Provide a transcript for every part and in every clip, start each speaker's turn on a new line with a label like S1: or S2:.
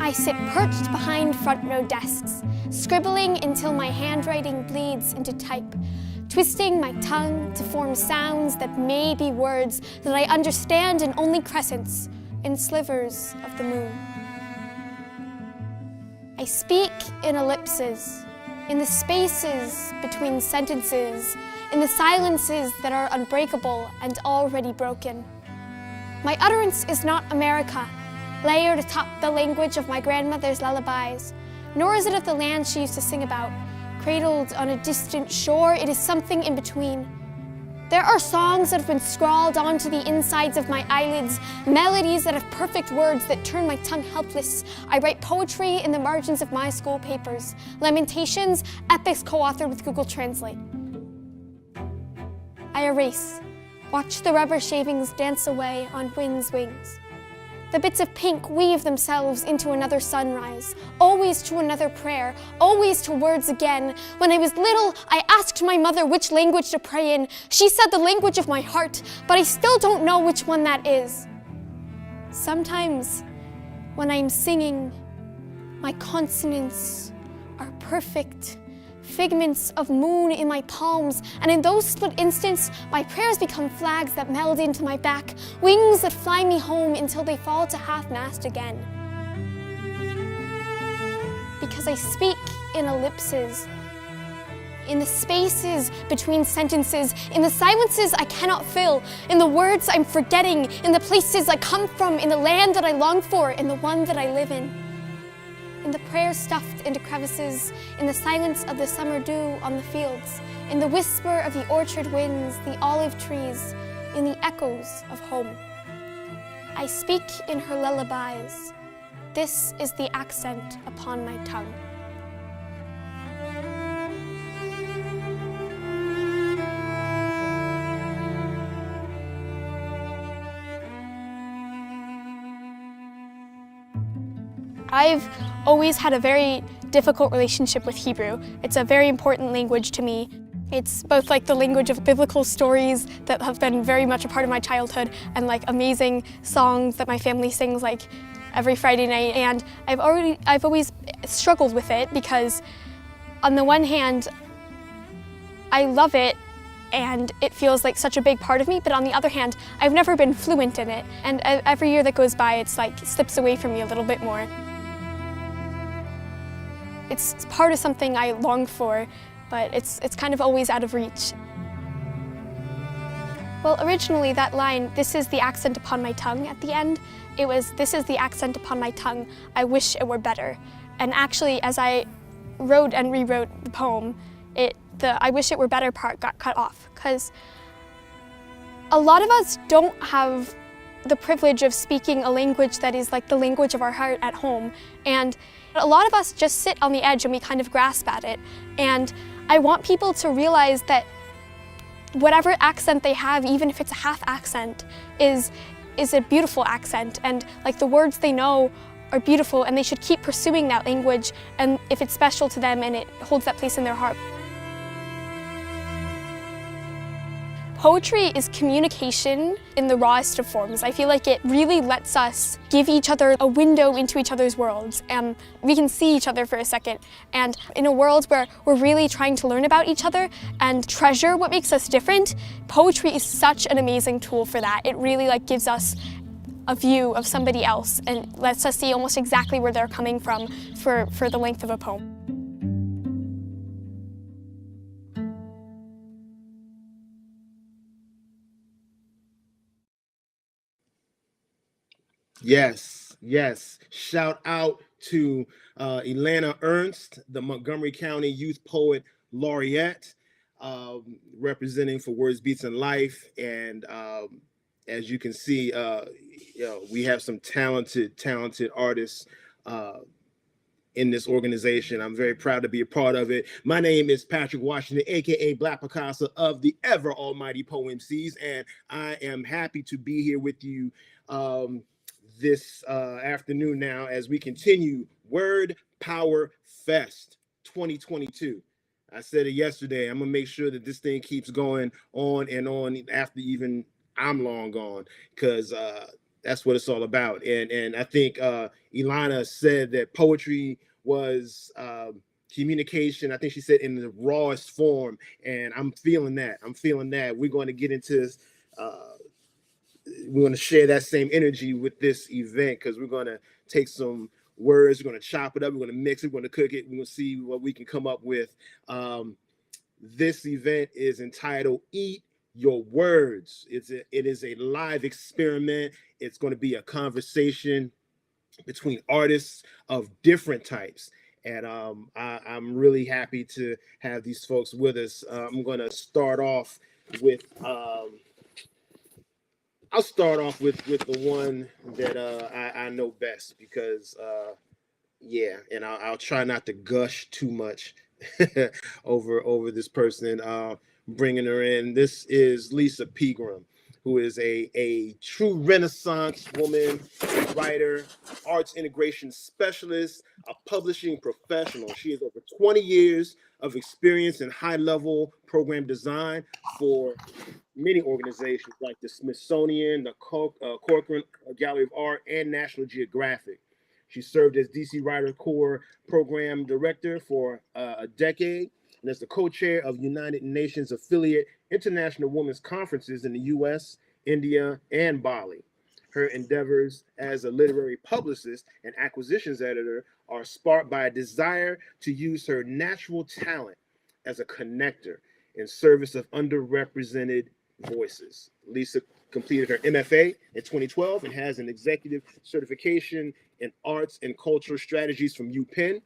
S1: I sit perched behind front row desks, scribbling until my handwriting bleeds into type, twisting my tongue to form sounds that may be words that I understand in only crescents, in slivers of the moon. I speak in ellipses, in the spaces between sentences, in the silences that are unbreakable and already broken. My utterance is not America, layered atop the language of my grandmother's lullabies, nor is it of the land she used to sing about, cradled on a distant shore. It is something in between. There are songs that have been scrawled onto the insides of my eyelids, melodies that have perfect words that turn my tongue helpless. I write poetry in the margins of my school papers, lamentations, epics co-authored with Google Translate. I erase, watch the rubber shavings dance away on wind's wings. The bits of pink weave themselves into another sunrise, always to another prayer, always to words again. When I was little, I asked my mother which language to pray in. She said the language of my heart, but I still don't know which one that is. Sometimes, when I'm singing, my consonants are perfect, figments of moon in my palms, and in those split instants, my prayers become flags that meld into my back, wings that fly me home until they fall to half-mast again. Because I speak in ellipses, in the spaces between sentences, in the silences I cannot fill, in the words I'm forgetting, in the places I come from, in the land that I long for, in the one that I live in the prayers stuffed into crevices, in the silence of the summer dew on the fields, in the whisper of the orchard winds, the olive trees, in the echoes of home. I speak in her lullabies. This is the accent upon my tongue. I've always had a very difficult relationship with Hebrew. It's a very important language to me. It's both like the language of biblical stories that have been very much a part of my childhood and like amazing songs that my family sings like every Friday night. And I've always struggled with it because on the one hand, I love it and it feels like such a big part of me, but on the other hand, I've never been fluent in it. And every year that goes by, it's like slips away from me a little bit more. It's part of something I long for, but it's kind of always out of reach. Well, originally that line, "This is the accent upon my tongue," at the end, it was, "This is the accent upon my tongue, I wish it were better." And actually, as I wrote and rewrote the poem, the "I wish it were better" part got cut off, because a lot of us don't have the privilege of speaking a language that is like the language of our heart at home. And a lot of us just sit on the edge and we kind of grasp at it. And I want people to realize that whatever accent they have, even if it's a half accent, is a beautiful accent. And like the words they know are beautiful and they should keep pursuing that language, and if it's special to them and it holds that place in their heart. Poetry is communication in the rawest of forms. I feel like it really lets us give each other a window into each other's worlds. We can see each other for a second. And in a world where we're really trying to learn about each other and treasure what makes us different, poetry is such an amazing tool for that. It really like gives us a view of somebody else and lets us see almost exactly where they're coming from for the length of a poem.
S2: Yes, yes. Shout out to Elena Ernst, the Montgomery County Youth Poet Laureate, representing for Words, Beats, and Life. And as you can see, we have some talented artists in this organization. I'm very proud to be a part of it. My name is Patrick Washington, aka Black Picasso of the ever almighty Poem Seas, and I am happy to be here with you this afternoon now as we continue word, Power Fest 2022. I said it yesterday. I'm gonna make sure that this thing keeps going on after even I'm long gone, because that's what it's all about. And I think Ilana said that poetry was communication. I think she said in the rawest form, and I'm feeling that. I'm feeling that. We're going to get into we're going to share that same energy with this event, because we're going to take some words, we're going to chop it up, we're going to mix it, we're going to cook it, we're going to see what we can come up with. This event is entitled Eat Your Words. It is a live experiment. It's going to be a conversation between artists of different types. And I'm really happy to have these folks with us. I'm going to start off with I'll start off with the one that I know best, because yeah, and I'll try not to gush too much over this person. Bringing her in. This is Lisa Pegram, who is a true Renaissance woman, writer, arts integration specialist, a publishing professional. She has over 20 years of experience in high-level program design for many organizations like the Smithsonian, the Corcoran Gallery of Art, and National Geographic. She served as DC Writer Corps Program Director for a decade, and as the co-chair of United Nations affiliate International Women's Conferences in the US, India, and Bali. Her endeavors as a literary publicist and acquisitions editor are sparked by a desire to use her natural talent as a connector in service of underrepresented voices. Lisa completed her MFA in 2012 and has an executive certification in arts and cultural strategies from UPenn.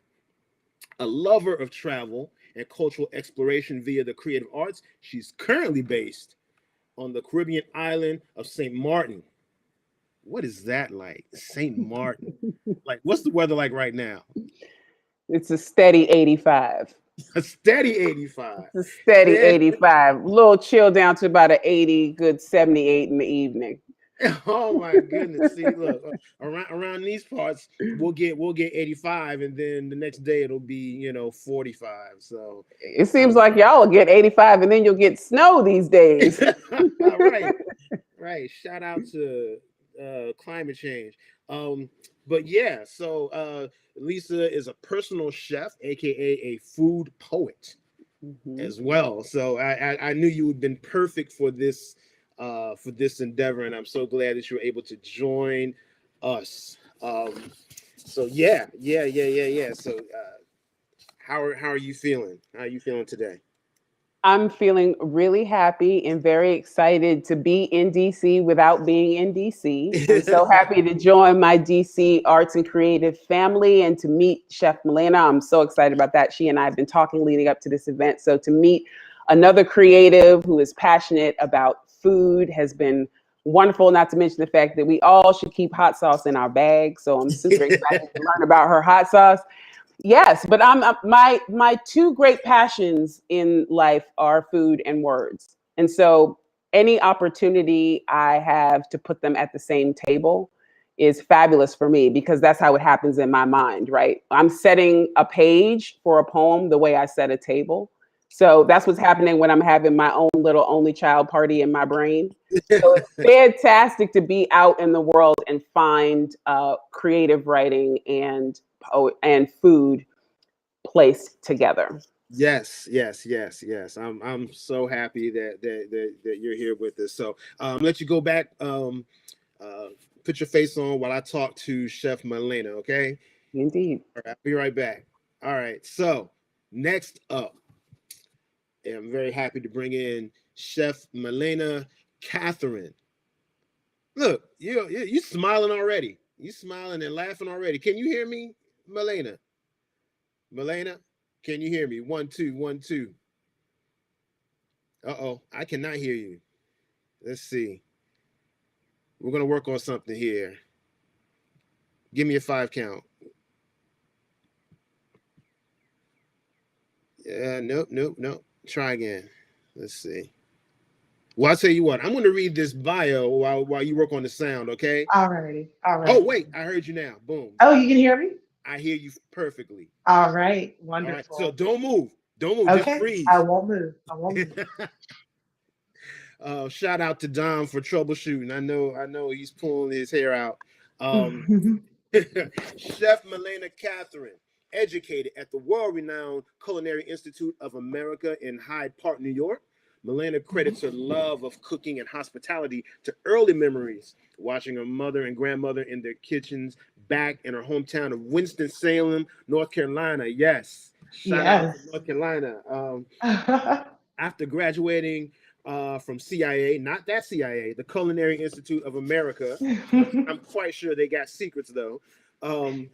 S2: A lover of travel and cultural exploration via the creative arts, she's currently based on the Caribbean island of St. Martin. What is that like? St. Martin. Like, what's the weather like right now?
S3: It's a steady 85.
S2: A steady 85.
S3: It's a steady 85. A little chill down to about an 80, good 78 in the evening.
S2: Oh my goodness. See, look, around these parts, we'll get 85, and then the next day it'll be 45. So
S3: it seems like y'all will get 85 and then you'll get snow these days.
S2: Right. Shout out to climate change. But yeah, so Lisa is a personal chef, aka a food poet as well. So I knew you would have been perfect for this endeavor, and I'm so glad that you were able to join us. So yeah. So how are you feeling? How are you feeling today?
S3: I'm feeling really happy and very excited to be in DC without being in DC. I'm so happy to join my DC arts and creative family and to meet Chef MALENA. I'm so excited about that. She and I have been talking leading up to this event. So to meet another creative who is passionate about food has been wonderful, not to mention the fact that we all should keep hot sauce in our bag. So I'm super excited to learn about her hot sauce. Yes, but my two great passions in life are food and words. And so any opportunity I have to put them at the same table is fabulous for me, because that's how it happens in my mind, right? I'm setting a page for a poem the way I set a table. So that's what's happening when I'm having my own little only child party in my brain. So it's fantastic to be out in the world and find creative writing and food placed together.
S2: Yes. I'm so happy that you're here with us. So let you go back. Put your face on while I talk to Chef MALENA. Okay.
S3: Indeed.
S2: All right, I'll be right back. All right. So next up, I'm very happy to bring in Chef MALENA CATHERINE. Look, you smiling already. You smiling and laughing already. Can you hear me, MALENA? MALENA, can you hear me? 1 2 1 2. Uh-oh, I cannot hear you. Let's see. We're gonna work on something here. Give me a 5 count. Yeah, nope. Try again. Let's see. Well, I'll tell you what, I'm going to read this bio while you work on the sound, okay?
S4: Alrighty.
S2: Oh, wait, I heard you now. Boom.
S4: Oh, you can hear me?
S2: I hear you perfectly.
S4: All right,
S2: All right. So
S4: wonderful.
S2: don't move. Don't move. Just
S4: Okay, I
S2: freeze.
S4: won't move. I won't move.
S2: Shout out to Dom for troubleshooting. I know he's pulling his hair out. Um, Chef MALENA Catherine, educated at the world-renowned Culinary Institute of America in Hyde Park, New York. MALENA credits her love of cooking and hospitality to early memories, watching her mother and grandmother in their kitchens back in her hometown of Winston-Salem, North Carolina. Yes, shout out to
S4: Yes.
S2: North Carolina. After graduating from CIA, not that CIA, the Culinary Institute of America. I'm quite sure they got secrets though. Um,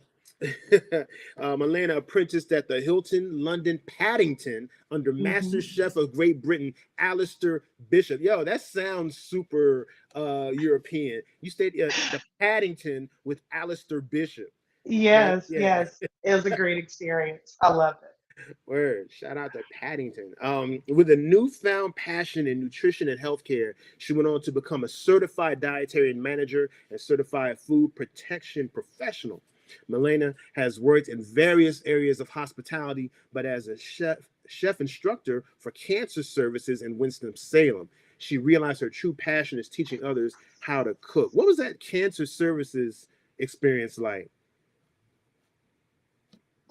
S2: MALENA apprenticed at the Hilton, London, Paddington under Master
S4: Mhm.
S2: Chef of Great Britain, Alistair Bishop. Yo, that sounds super European. You stayed at the Paddington with Alistair Bishop. That
S4: Yes,
S2: yeah.
S4: yes. It was a great experience. I loved it.
S2: Word. Shout out to Paddington. With a newfound passion in nutrition and healthcare, she went on to become a certified dietarian manager and certified food protection professional. MALENA has worked in various areas of hospitality, but as a chef instructor for cancer services in Winston-Salem, she realized her true passion is teaching others how to cook. What was that cancer services experience like?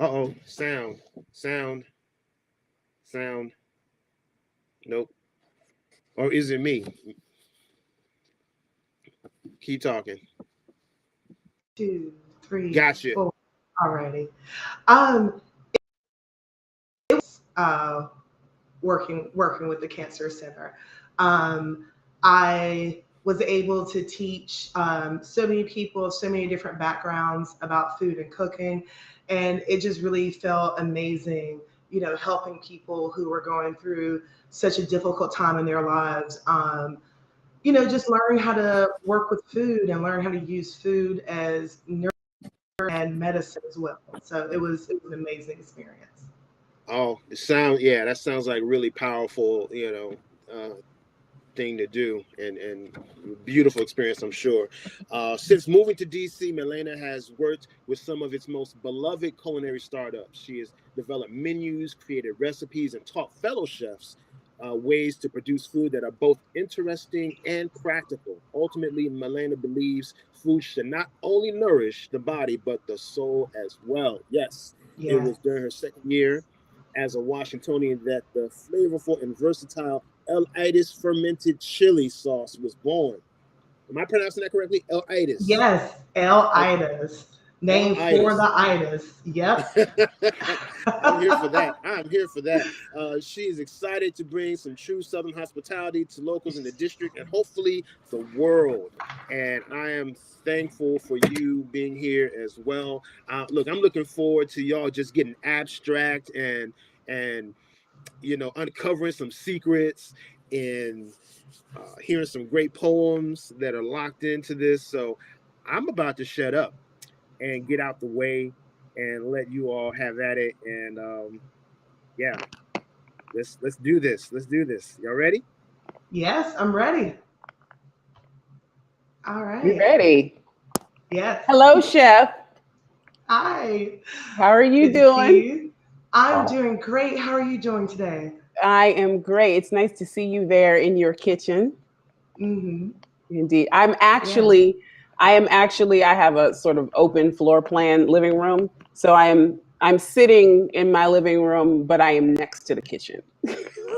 S2: Uh-oh, sound, sound. Nope. Or is it me? Keep talking.
S4: Two, three,
S2: Gotcha.
S4: four. Alrighty. Um, uh, working with the Cancer Center. Um, I was able to teach so many people, so many different backgrounds about food and cooking, and it just really felt amazing. Helping people who were going through such a difficult time in their lives. Just learning how to work with food and learn how to use food as nourishment and medicine as well. So it was an amazing experience.
S2: Oh, that sounds like really powerful, thing to do and beautiful experience, I'm sure. Since moving to DC, MALENA has worked with some of its most beloved culinary startups. She has developed menus, created recipes, and taught fellow chefs ways to produce food that are both interesting and practical. Ultimately, MALENA believes food should not only nourish the body, but the soul as well. Yes, it
S4: Yes.
S2: was during her second year as a Washingtonian that the flavorful and versatile Itis fermented chili sauce was born. Am I pronouncing that correctly? Itis.
S4: Yes, L
S2: Okay.
S4: Itis, named for
S2: Itis.
S4: the itis. Yep.
S2: I'm here for that. I'm here for that. She is excited to bring some true Southern hospitality to locals in the district and hopefully the world. And I am thankful for you being here as well. Look, I'm looking forward to y'all just getting abstract and uncovering some secrets and hearing some great poems that are locked into this. So I'm about to shut up and get out the way and let you all have at it. And yeah, let's do this. Let's do this. Y'all ready?
S4: Yes, I'm ready. All
S3: You
S4: right.
S3: ready?
S4: Yes.
S3: Hello, Chef.
S4: Hi.
S3: How are you
S4: Good to see
S3: doing?
S4: you. I'm doing great. How are you doing today?
S3: I am great. It's nice to see you there in your kitchen.
S4: Mm-hmm.
S3: Indeed.
S4: Yes.
S3: I have a sort of open floor plan living room. So I'm sitting in my living room, but I am next to the kitchen. I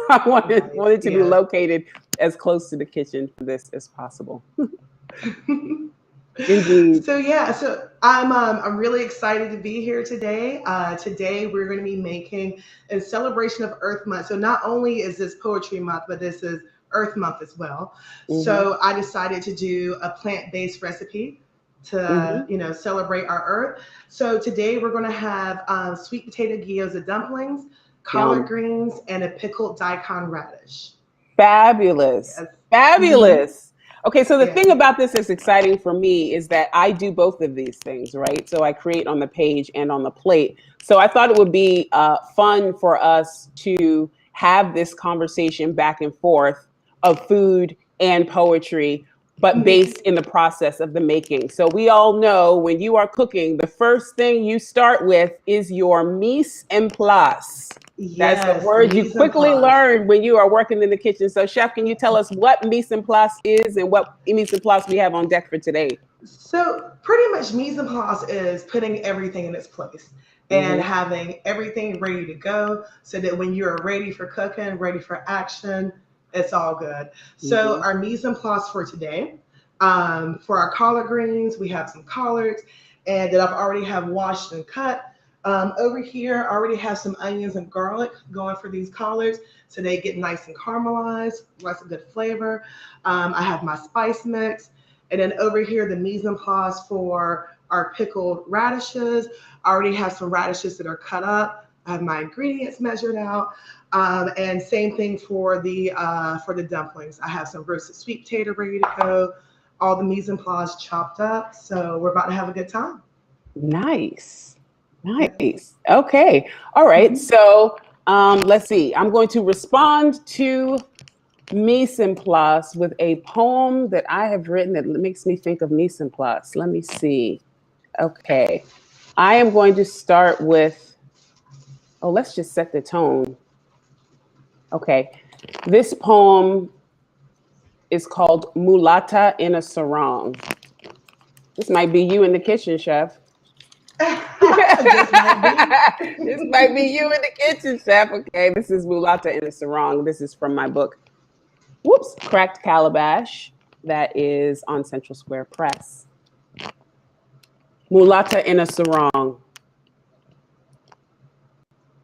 S4: Nice.
S3: wanted to be
S4: Yes.
S3: located as close to the kitchen for this as possible. Indeed.
S4: So I'm really excited to be here today. Today we're going to be making a celebration of Earth Month. So not only is this Poetry Month, but this is Earth Month as well.
S3: Hmm.
S4: So I decided to do a plant-based recipe to
S3: Hmm.
S4: celebrate our Earth. So today we're going to have sweet potato gyoza dumplings, collard
S3: Yum.
S4: greens, and a pickled daikon radish.
S3: Fabulous.
S4: Yes. Mm-hmm.
S3: Fabulous. Okay, so the thing
S4: Yes.
S3: about this that's exciting for me is that I do both of these things, right? So I create on the page and on the plate. So I thought it would be fun for us to have this conversation back and forth of food and poetry but based in the process of the making. So we all know when you are cooking, the first thing you start with is your mise en place. That's a
S4: Yes,
S3: word you
S4: mise en
S3: quickly
S4: place.
S3: learn when you are working in the kitchen. So Chef, can you tell us what mise en place is and what mise en place we have on deck for today?
S4: So pretty much mise en place is putting everything in its place and having everything ready to go so that when you're ready for cooking, ready for action, it's all good. So our mise en place for today, for our collard greens, we have some collards and that I've already have washed and cut. Over here, I already have some onions and garlic going for these collards so they get nice and caramelized, lots of good flavor. I have my spice mix. And then over here, the mise en place for our pickled radishes. I already have some radishes that are cut up. I have my ingredients measured out. And same thing for the dumplings. I have some roasted sweet potato ready to go. All the mise en place chopped up. So we're about to have a good time.
S3: Nice. Nice. Okay. All right. So let's see. I'm going to respond to mise en place with a poem that I have written that makes me think of mise en place. Let me see. Okay. I am going to start with, let's just set the tone. Okay. This poem is called Mulata in a Sarong. This might be you in the kitchen, Chef.
S4: This might be.
S3: This might be you in the kitchen, Chef. Okay, this is Mulata in a Sarong. This is from my book, Cracked Calabash, that is on Central Square Press. Mulata in a Sarong.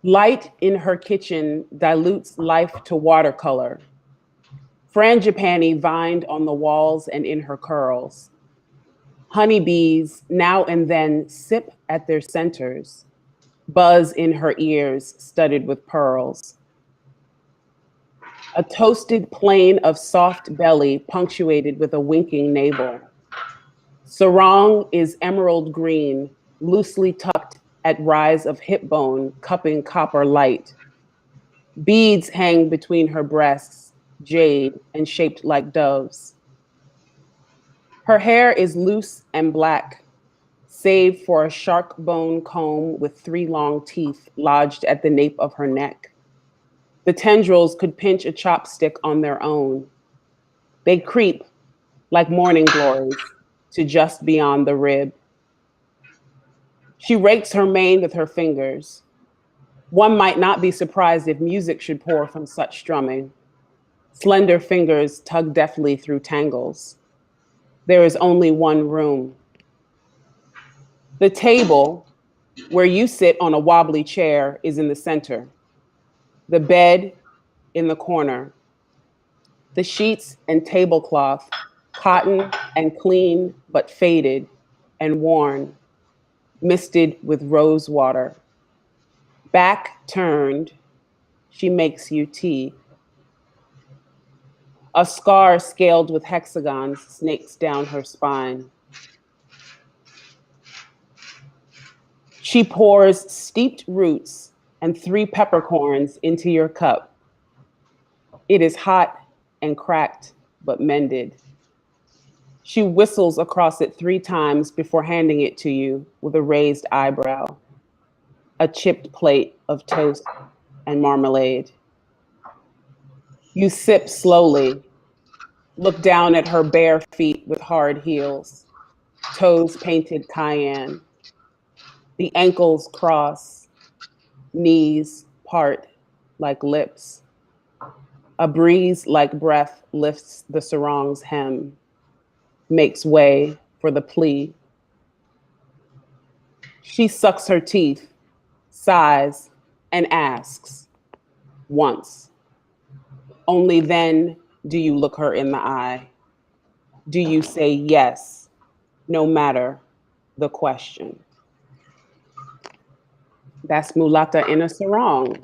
S3: Light in her kitchen dilutes life to watercolor. Frangipani vined on the walls and in her curls. Honeybees now and then sip at their centers, buzz in her ears studded with pearls. A toasted plain of soft belly punctuated with a winking navel. Sarong is emerald green, loosely tucked at rise of hip bone, cupping copper light. Beads hang between her breasts, jade and shaped like doves. Her hair is loose and black, save for a shark bone comb with 3 long teeth lodged at the nape of her neck. The tendrils could pinch a chopstick on their own. They creep like morning glories to just beyond the rib. She rakes her mane with her fingers. One might not be surprised if music should pour from such strumming. Slender fingers tug deftly through tangles. There is only one room. The table, where you sit on a wobbly chair, is in the center. The bed in the corner. The sheets and tablecloth, cotton and clean, but faded and worn, misted with rose water. Back turned, she makes you tea. A scar scaled with hexagons snakes down her spine. She pours steeped roots and 3 peppercorns into your cup. It is hot and cracked, but mended. She whistles across it 3 times before handing it to you with a raised eyebrow, a chipped plate of toast and marmalade. You sip slowly, look down at her bare feet with hard heels, toes painted cayenne. The ankles cross, knees part like lips. A breeze like breath lifts the sarong's hem, makes way for the plea. She sucks her teeth, sighs, and asks once. Only then do you look her in the eye. Do you say yes, no matter the question? That's Mulata in a Sarong.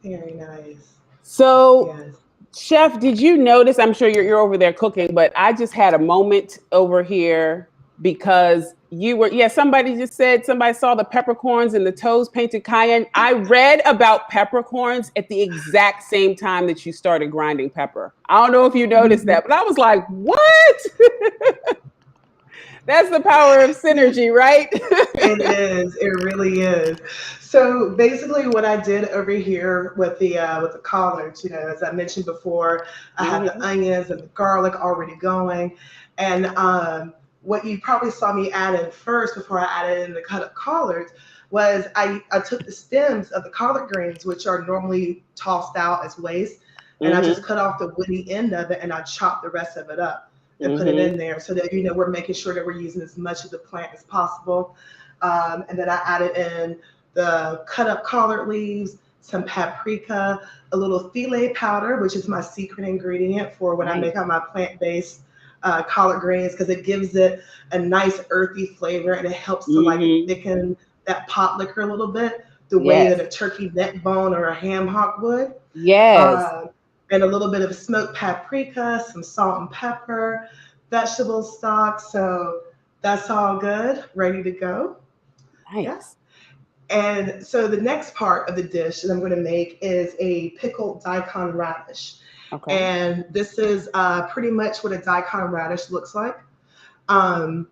S4: Very nice.
S3: So,
S4: Yes.
S3: Chef, did you notice? I'm sure you're over there cooking, but I just had a moment over here because you were, yeah, somebody just said, somebody saw the peppercorns and the toes painted cayenne. I read about peppercorns at the exact same time that you started grinding pepper. I don't know if you noticed that, but I was like, what? That's the power of synergy, right?
S4: It is. It really is. So basically, what I did over here with the collards, as I mentioned before, I had the onions and the garlic already going, and what you probably saw me add in first before I added in the cut up collards was I took the stems of the collard greens, which are normally tossed out as waste, and I just cut off the woody end of it and I chopped the rest of it up and put it in there so that we're making sure that we're using as much of the plant as possible. And then I added in the cut up collard leaves, some paprika, a little filet powder, which is my secret ingredient for when I make on my plant-based collard greens, because it gives it a nice earthy flavor and it helps to like thicken that pot liquor a little bit, the way that a turkey neck bone or a ham hock would. And a little bit of smoked paprika, some salt and pepper, vegetable stock. So that's all good, ready to go.
S3: Nice.
S4: And so the next part of the dish that I'm going to make is a pickled daikon radish. Okay. And this is pretty much what a daikon radish looks like. So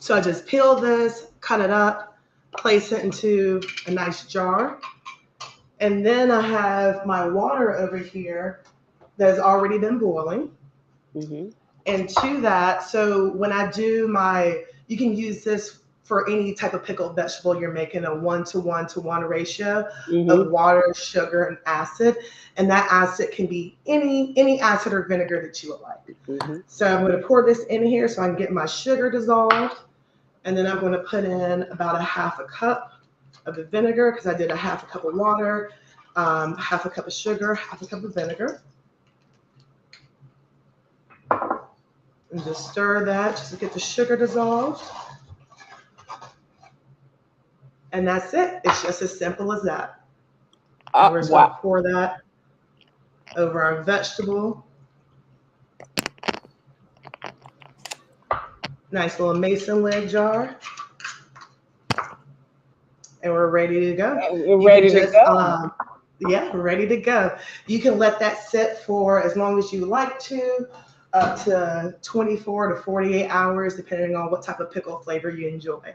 S4: I just peel this, cut it up, place it into a nice jar. And then I have my water over here that has already been boiling. And to that, so when I do you can use this for any type of pickled vegetable you're making, a 1:1:1 ratio of water, sugar, and acid. And that acid can be any acid or vinegar that you would like. So I'm going to pour this in here so I can get my sugar dissolved. And then I'm going to put in about a half a cup of the vinegar, because I did a half a cup of water, half a cup of sugar, half a cup of vinegar. And just stir that just to get the sugar dissolved. And that's it. It's just as simple as that. We're just going to pour that over our vegetable. Nice little mason lid jar. And we're ready to go.
S3: We're ready to go.
S4: Yeah, we're ready to go. You can let that sit for as long as you like to, up to 24 to 48 hours, depending on what type of pickle flavor you enjoy.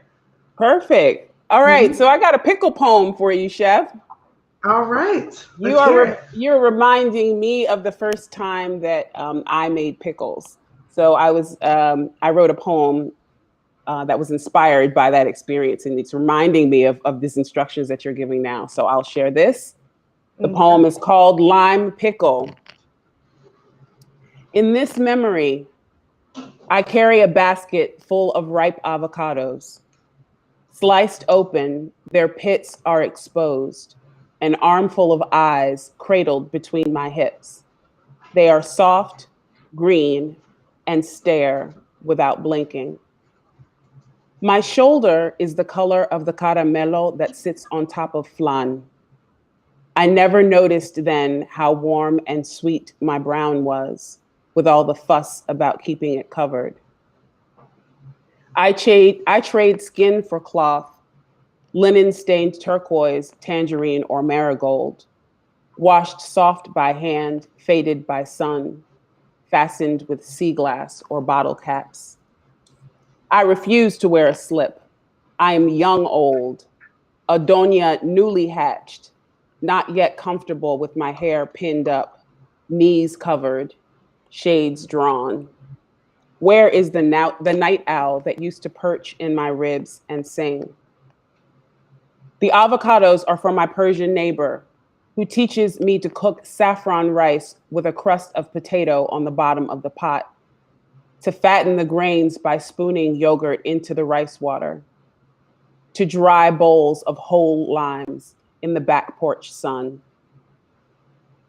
S3: Perfect. All right. So I got a pickle poem for you, Chef.
S4: All right.
S3: You're reminding me of the first time that I made pickles. So I wrote a poem that was inspired by that experience, and it's reminding me of these instructions that you're giving now. So I'll share this. The poem is called Lime Pickle. In this memory, I carry a basket full of ripe avocados. Sliced open, their pits are exposed, an armful of eyes cradled between my hips. They are soft, green, and stare without blinking. My shoulder is the color of the caramelo that sits on top of flan. I never noticed then how warm and sweet my brown was, with all the fuss about keeping it covered. I trade skin for cloth, linen stained turquoise, tangerine, or marigold, washed soft by hand, faded by sun, fastened with sea glass or bottle caps. I refuse to wear a slip. I am young old, a doña newly hatched, not yet comfortable with my hair pinned up, knees covered, shades drawn. Where is the night owl that used to perch in my ribs and sing? The avocados are for my Persian neighbor, who teaches me to cook saffron rice with a crust of potato on the bottom of the pot, to fatten the grains by spooning yogurt into the rice water, to dry bowls of whole limes in the back porch sun.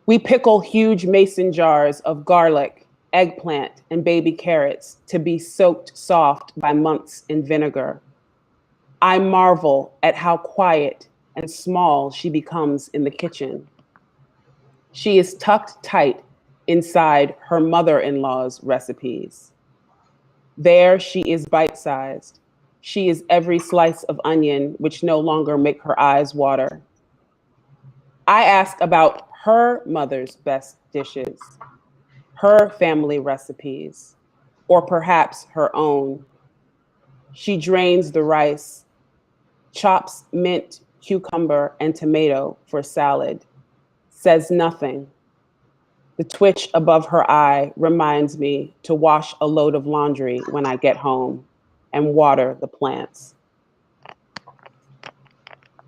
S3: We pickle huge mason jars of garlic, eggplant, and baby carrots to be soaked soft by months in vinegar. I marvel at how quiet and small she becomes in the kitchen. She is tucked tight inside her mother-in-law's recipes. There she is bite-sized. She is every slice of onion, which no longer make her eyes water. I ask about her mother's best dishes, her family recipes, or perhaps her own. She drains the rice, chops mint, cucumber, and tomato for salad, says nothing. The twitch above her eye reminds me to wash a load of laundry when I get home and water the plants.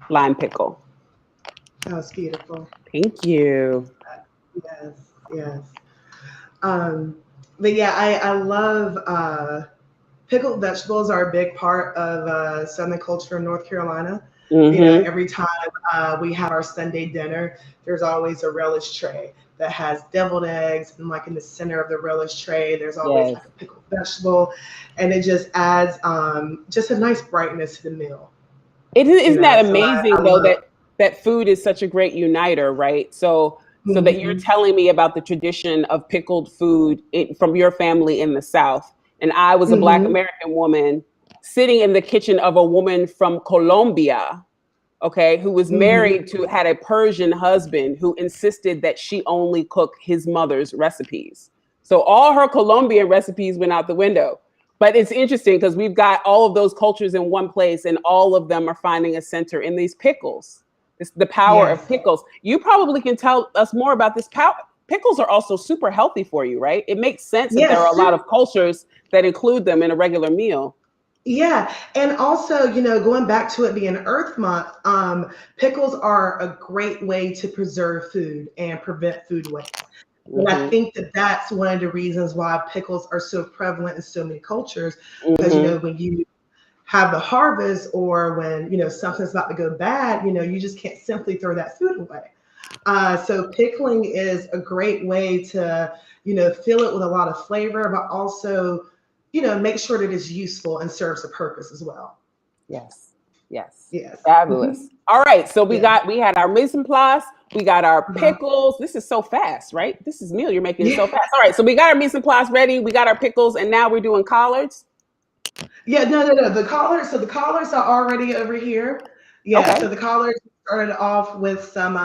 S3: Lime pickle.
S4: That was beautiful.
S3: Thank you.
S4: Yes, yes. But yeah, I love pickled vegetables are a big part of Southern culture in North Carolina. You know, every time we have our Sunday dinner, there's always a relish tray that has deviled eggs, and like in the center of the relish tray, there's always
S3: Yes.
S4: like a pickled vegetable, and it just adds just a nice brightness to the meal.
S3: Isn't that
S4: So
S3: amazing
S4: I
S3: though
S4: love.
S3: that food is such a great uniter, right? So that you're
S4: Mhm.
S3: telling me about the tradition of pickled food from your family in the South, and I was a Black
S4: Mhm.
S3: American woman sitting in the kitchen of a woman from Colombia, okay, who was
S4: Mhm.
S3: married to had a Persian husband who insisted that she only cook his mother's recipes. So all her Colombian recipes went out the window. But it's interesting because we've got all of those cultures in one place, and all of them are finding a center in these pickles. It's the power of
S4: Yes.
S3: pickles. You probably can tell us more about this power. Pickles are also super healthy for you, right? It makes sense that there are
S4: Yes.
S3: a lot of cultures that include them in a regular meal.
S4: Yeah, and also, going back to it being Earth Month, pickles are a great way to preserve food and prevent food waste. And I
S3: Mm-hmm.
S4: think that that's one of the reasons why pickles are so prevalent in so many cultures, because
S3: Mm-hmm.
S4: when you have the harvest or when something's about to go bad, you just can't simply throw that food away. So pickling is a great way to fill it with a lot of flavor, but also make sure that it's useful and serves a purpose as well.
S3: Yes. Yes.
S4: Yes.
S3: Fabulous. All right. So
S4: Yeah.
S3: we had our mise en place, we got our
S4: Uh-huh.
S3: pickles. This is so fast, right? This is meal. You're making it
S4: Yeah.
S3: so fast. All right. So we got our mise en place ready. We got our pickles, and now we're doing collards.
S4: Yeah, no, no, no. The collards are already over here. Yeah,
S3: Okay.
S4: so the collards started off with some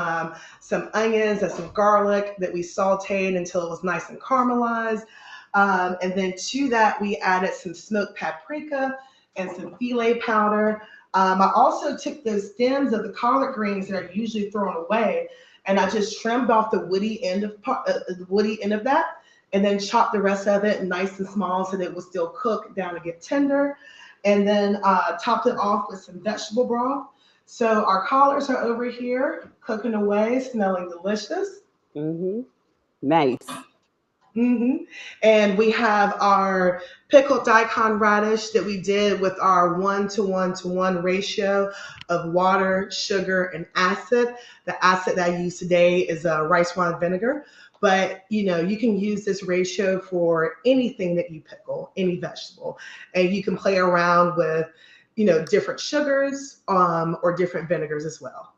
S4: onions and some garlic that we sauteed until it was nice and caramelized. And then to that we added some smoked paprika and some filet powder. I also took the stems of the collard greens that are usually thrown away, and I just trimmed off the woody end of that, and then chop the rest of it nice and small so that it will still cook down and get tender. And then topped it off with some vegetable broth. So our collards are over here cooking away, smelling delicious.
S3: Mm-hmm. Nice.
S4: hmm And we have our pickled daikon radish that we did with our 1:1:1 ratio of water, sugar, and acid. The acid that I use today is rice wine vinegar, but you can use this ratio for anything that you pickle, any vegetable, and you can play around with different sugars or different vinegars as well.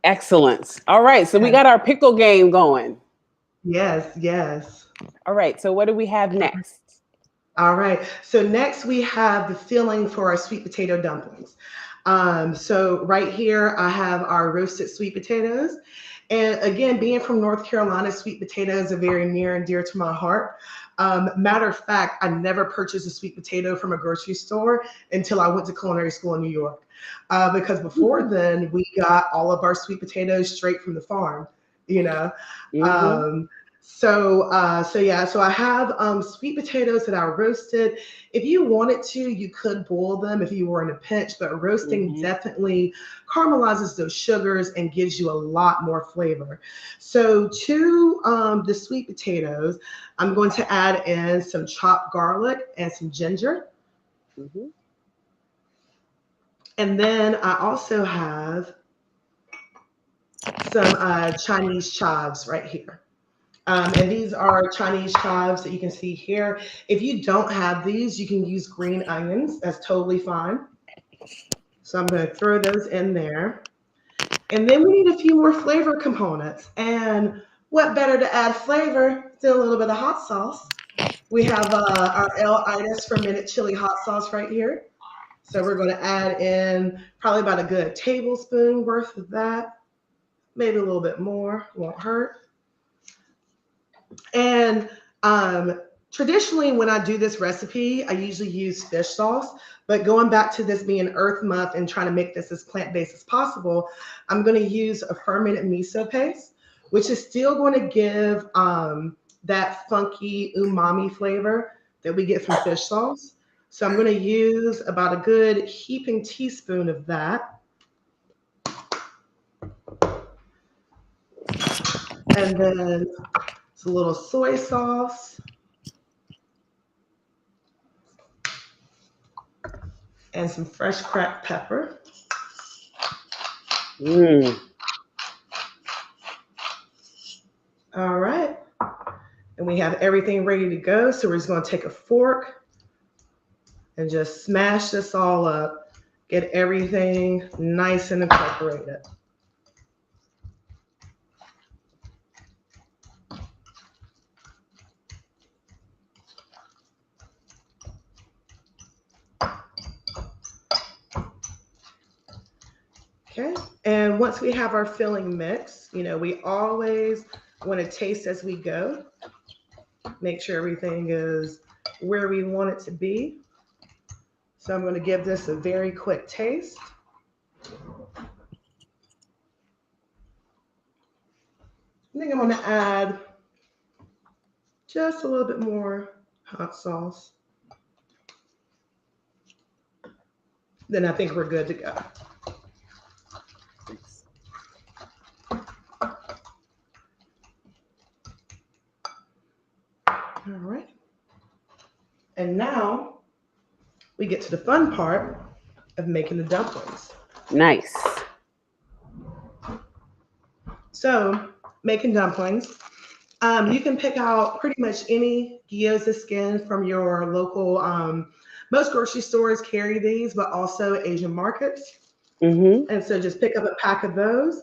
S3: Excellent. All right. So we
S4: Yeah.
S3: got our pickle game going.
S4: Yes, yes.
S3: All right. So what do we have next?
S4: All right. So next we have the filling for our sweet potato dumplings. So right here I have our roasted sweet potatoes. And again, being from North Carolina, sweet potatoes are very near and dear to my heart. Matter of fact, I never purchased a sweet potato from a grocery store until I went to culinary school in New York. Because before then, we got all of our sweet potatoes straight from the farm, you know.
S3: Mm-hmm.
S4: Um, so I have sweet potatoes that I roasted. If you wanted to, you could boil them if you were in a pinch, but roasting
S3: Mm-hmm.
S4: definitely caramelizes those sugars and gives you a lot more flavor. So to the sweet potatoes, I'm going to add in some chopped garlic and some ginger.
S3: Mm-hmm.
S4: And then I also have some Chinese chives right here. And these are Chinese chives that you can see here. If you don't have these, you can use green onions. That's totally fine. So I'm going to throw those in there. And then we need a few more flavor components. And what better to add flavor than a little bit of hot sauce? We have our Itis fermented chili hot sauce right here. So we're going to add in probably about a good tablespoon worth of that, maybe a little bit more, won't hurt. And traditionally, when I do this recipe, I usually use fish sauce. But going back to this being Earth Month and trying to make this as plant-based as possible, I'm going to use a fermented miso paste, which is still going to give that funky umami flavor that we get from fish sauce. So I'm going to use about a good heaping teaspoon of that. And then it's a little soy sauce. And some fresh cracked pepper. All right. And we have everything ready to go. So we're just going to take a fork and just smash this all up. Get everything nice and incorporated. Okay, and once we have our filling mix, you know, we always want to taste as we go. Make sure everything is where we want it to be. So I'm going to give this a very quick taste. I think I'm going to add just a little bit more hot sauce. Then I think we're good to go. All right. And now we get to the fun part of making the dumplings.
S3: Nice.
S4: So making dumplings, you can pick out pretty much any gyoza skin from your local, most grocery stores carry these, but also Asian markets. And so just pick up a pack of those.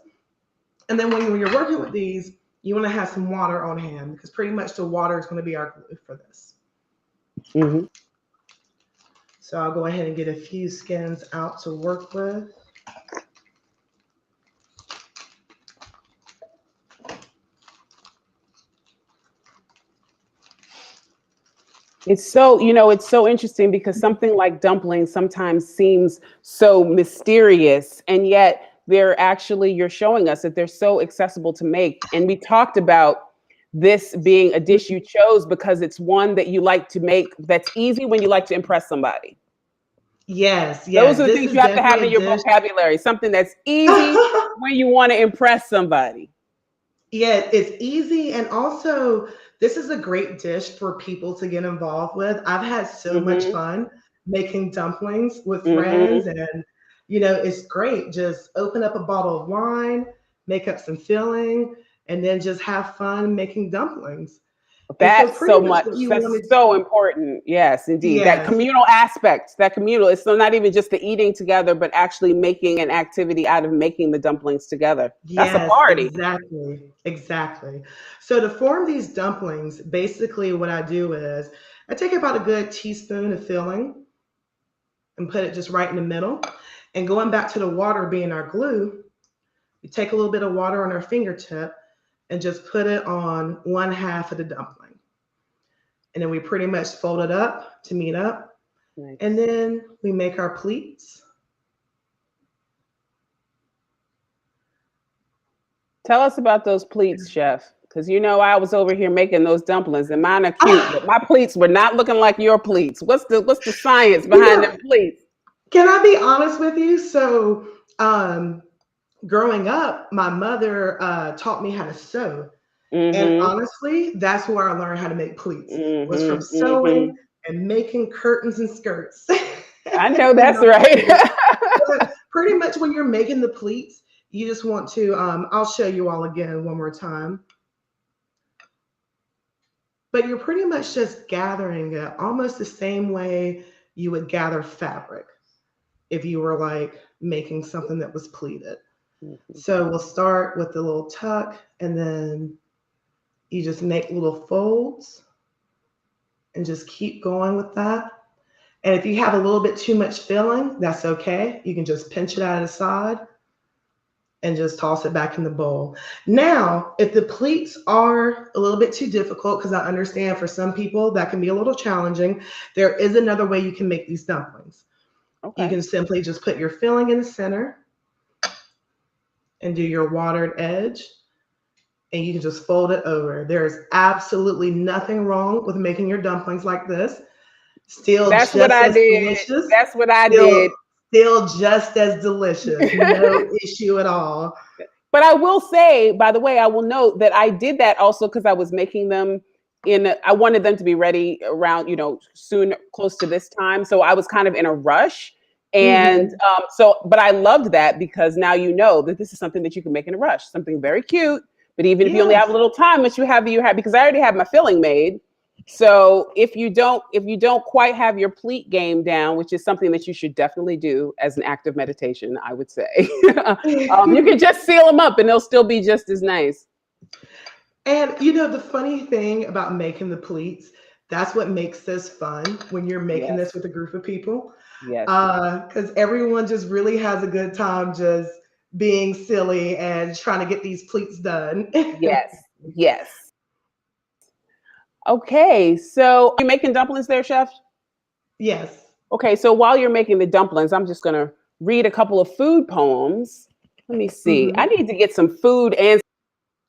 S4: And then when you're working with these, you want to have some water on hand because pretty much the water is going to be our glue for this. So I'll go ahead and get a few skins out to work with.
S3: It's so, you know, it's so interesting because something like dumplings sometimes seems so mysterious, and yet they're actually, you're showing us that they're so accessible to make. And we talked about this being a dish you chose because it's one that you like to make that's easy when you like to impress somebody.
S4: Yes,
S3: Those are the
S4: this
S3: things
S4: is
S3: you have to have
S4: definitely
S3: in your vocabulary, something that's easy when you want to impress somebody.
S4: Yeah, it's easy. And also, this is a great dish for people to get involved with. I've had so much fun making dumplings with friends, and you know, it's great. Just open up a bottle of wine, make up some filling, and then just have fun making dumplings. And so
S3: That's
S4: pretty
S3: so
S4: much
S3: much.
S4: what you
S3: That's
S4: wanted,
S3: so important. Yes, indeed. That
S4: yes,
S3: communal aspect, that communal, it's not even just the eating together, but actually making an activity out of making the dumplings together. That's a
S4: yes,
S3: party.
S4: exactly, exactly. So to form these dumplings, basically what I do is I take about a good teaspoon of filling and put it just right in the middle. And going back to the water being our glue, we take a little bit of water on our fingertip and just put it on one half of the dumpling. And then we pretty much fold it up to meet up.
S3: Nice.
S4: And then we make our pleats.
S3: Tell us about those pleats, Chef. Because you know I was over here making those dumplings, and mine are cute, but my pleats were not looking like your pleats. What's the science behind them pleats?
S4: Can I be honest with you? So growing up, my mother taught me how to sew. And honestly, that's where I learned how to make pleats, was from sewing and making curtains and skirts.
S3: I know that's right.
S4: But pretty much when you're making the pleats, you just want to, I'll show you all again one more time. But you're pretty much just gathering it almost the same way you would gather fabric if you were like making something that was pleated. So we'll start with the little tuck, and then you just make little folds. and just keep going with that. And if you have a little bit too much filling, that's okay. You can just pinch it out of the side and just toss it back in the bowl. Now, if the pleats are a little bit too difficult, because I understand for some people that can be a little challenging, there is another way you can make these dumplings.
S3: Okay.
S4: You can simply just put your filling in the center and do your watered edge, and you can just fold it over. There is absolutely nothing wrong with making your dumplings like this. Still
S3: That's
S4: just
S3: what I
S4: as
S3: did.
S4: delicious.
S3: That's what I
S4: Still,
S3: did.
S4: still just as delicious. No issue at all.
S3: But I will say, by the way, I will note that I did that also because I was making them I wanted them to be ready around, soon, close to this time. So I was kind of in a rush. And but I loved that because now you know that this is something that you can make in a rush, something very cute. But even if you only have a little time, which you have, because I already have my filling made. So if you don't quite have your pleat game down, which is something that you should definitely do as an act of meditation, I would say, you can just seal them up and they'll still be just as nice.
S4: And the funny thing about making the pleats, that's what makes this fun when you're making this with a group of people.
S3: Yes.
S4: Because everyone just really has a good time just being silly and trying to get these pleats done.
S3: Yes. Okay, so you're making dumplings there, Chef?
S4: Yes.
S3: Okay, so while you're making the dumplings, I'm just gonna read a couple of food poems. Let me see. I need to get some food and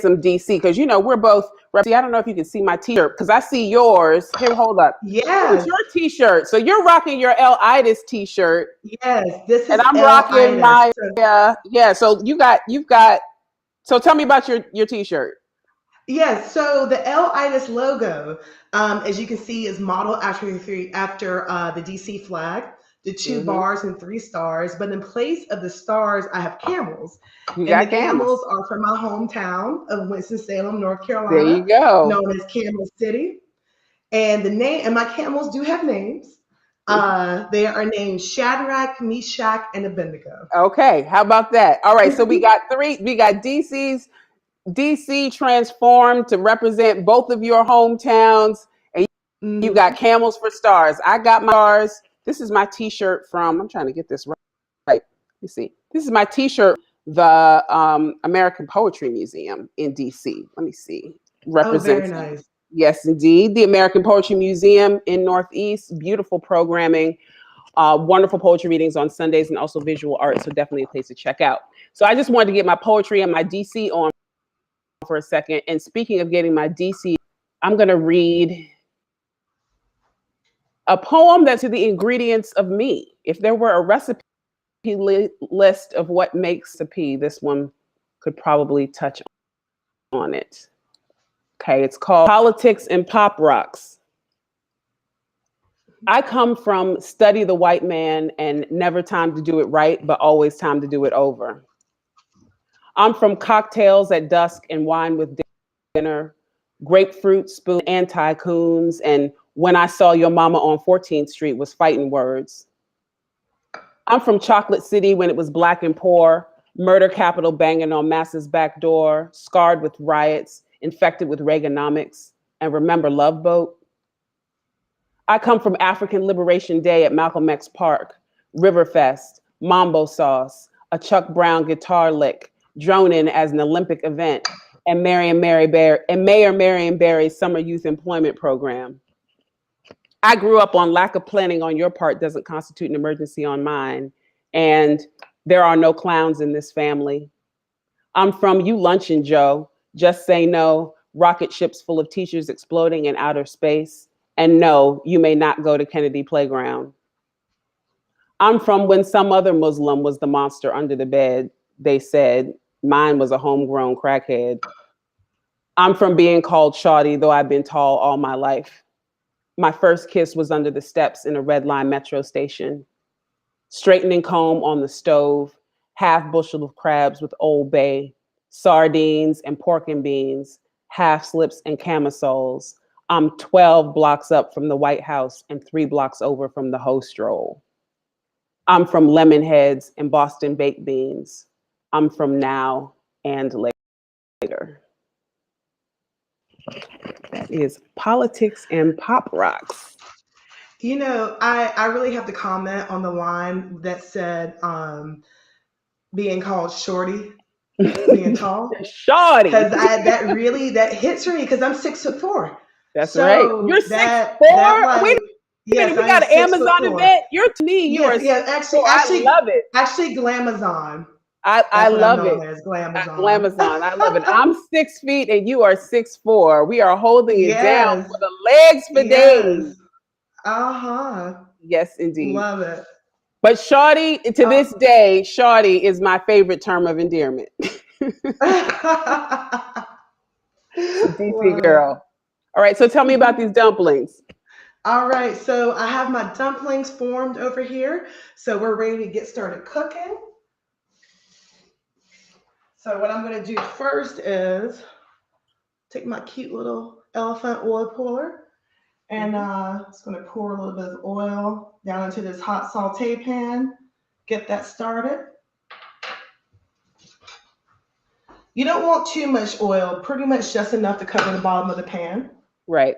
S3: some DC because we're both. I don't know if you can see my T-shirt because I see yours. Here, hold up.
S4: Yes.
S3: Your T-shirt. So you're rocking your Itis T-shirt.
S4: Yes, this is.
S3: And I'm rocking my. So you've got. So tell me about your T-shirt.
S4: Yes, so the Itis logo, as you can see, is modeled after the DC flag, the 2 bars and 3 stars. But in place of the stars, I have camels. And the camels are from my hometown of Winston-Salem, North Carolina.
S3: There you go.
S4: Known as Camel City. And my camels do have names. They are named Shadrach, Meshach, and Abednego.
S3: Okay, how about that? All right, so we got 3. We got DC transformed to represent both of your hometowns, and you got camels for stars. I got my stars. This is my T-shirt from. I'm trying to get this right. Let me see. This is my T-shirt. The American Poetry Museum in DC. Let me see. Represents.
S4: Oh, very nice.
S3: Yes, indeed. The American Poetry Museum in Northeast. Beautiful programming. Wonderful poetry readings on Sundays and also visual art. So definitely a place to check out. So I just wanted to get my poetry and my DC on for a second. And speaking of getting my DC, I'm going to read a poem that's to the ingredients of me. If there were a recipe list of what makes a pea, this one could probably touch on it. Okay, it's called Politics and Pop Rocks. I come from study the white man and never time to do it right, but always time to do it over. I'm from cocktails at dusk and wine with dinner, grapefruit spoon and tycoons, and when I saw your mama on 14th Street was fighting words. I'm from Chocolate City when it was black and poor, murder capital banging on Massa's back door, scarred with riots, infected with Reaganomics, and remember Love Boat? I come from African Liberation Day at Malcolm X Park, Riverfest, Mambo Sauce, a Chuck Brown guitar lick, droning as an Olympic event, and Mayor Marion Barry's Summer Youth Employment Program. I grew up on lack of planning on your part doesn't constitute an emergency on mine, and there are no clowns in this family. I'm from You Luncheon Joe, Just Say No, rocket ships full of teachers exploding in outer space, and no, you may not go to Kennedy Playground. I'm from When Some Other Muslim was the monster under the bed, they said, mine was a homegrown crackhead. I'm from being called Shawty, though I've been tall all my life. My first kiss was under the steps in a red line metro station. Straightening comb on the stove, half bushel of crabs with Old Bay, sardines and pork and beans, half slips and camisoles. I'm 12 blocks up from the White House and 3 blocks over from the host roll. I'm from lemon heads and Boston baked beans. I'm from now and later. That is politics and pop rocks.
S4: You know, I really have to comment on the line that said being called shorty, being tall,
S3: Shawty.
S4: because that hits for me because I'm 6'4".
S3: That's right. You're
S4: So
S3: six
S4: that
S3: four. Wait
S4: like
S3: a minute.
S4: yes,
S3: We
S4: I am
S3: got an
S4: six foot
S3: Amazon
S4: four.
S3: event. You're to me. You are
S4: Yes,
S3: six
S4: yeah,
S3: four. I love it.
S4: actually Glamazon.
S3: I
S4: That's what I'm
S3: love it.
S4: known as, Glamazon.
S3: Glamazon. I love it. I'm 6 feet and you are 6'4". We are holding it down
S4: Yes,
S3: for the legs for days.
S4: yes. Uh-huh.
S3: Yes, indeed.
S4: Love it.
S3: But shawty, to
S4: Oh.
S3: this day, shawty is my favorite term of endearment. It's a DC
S4: Love it.
S3: girl. All right, so tell me about these dumplings.
S4: All right, so I have my dumplings formed over here. So we're ready to get started cooking. So what I'm going to do first is take my cute little elephant oil puller and it's going to pour a little bit of oil down into this hot saute pan. Get that started. You don't want too much oil, pretty much just enough to cover the bottom of the pan.
S3: Right.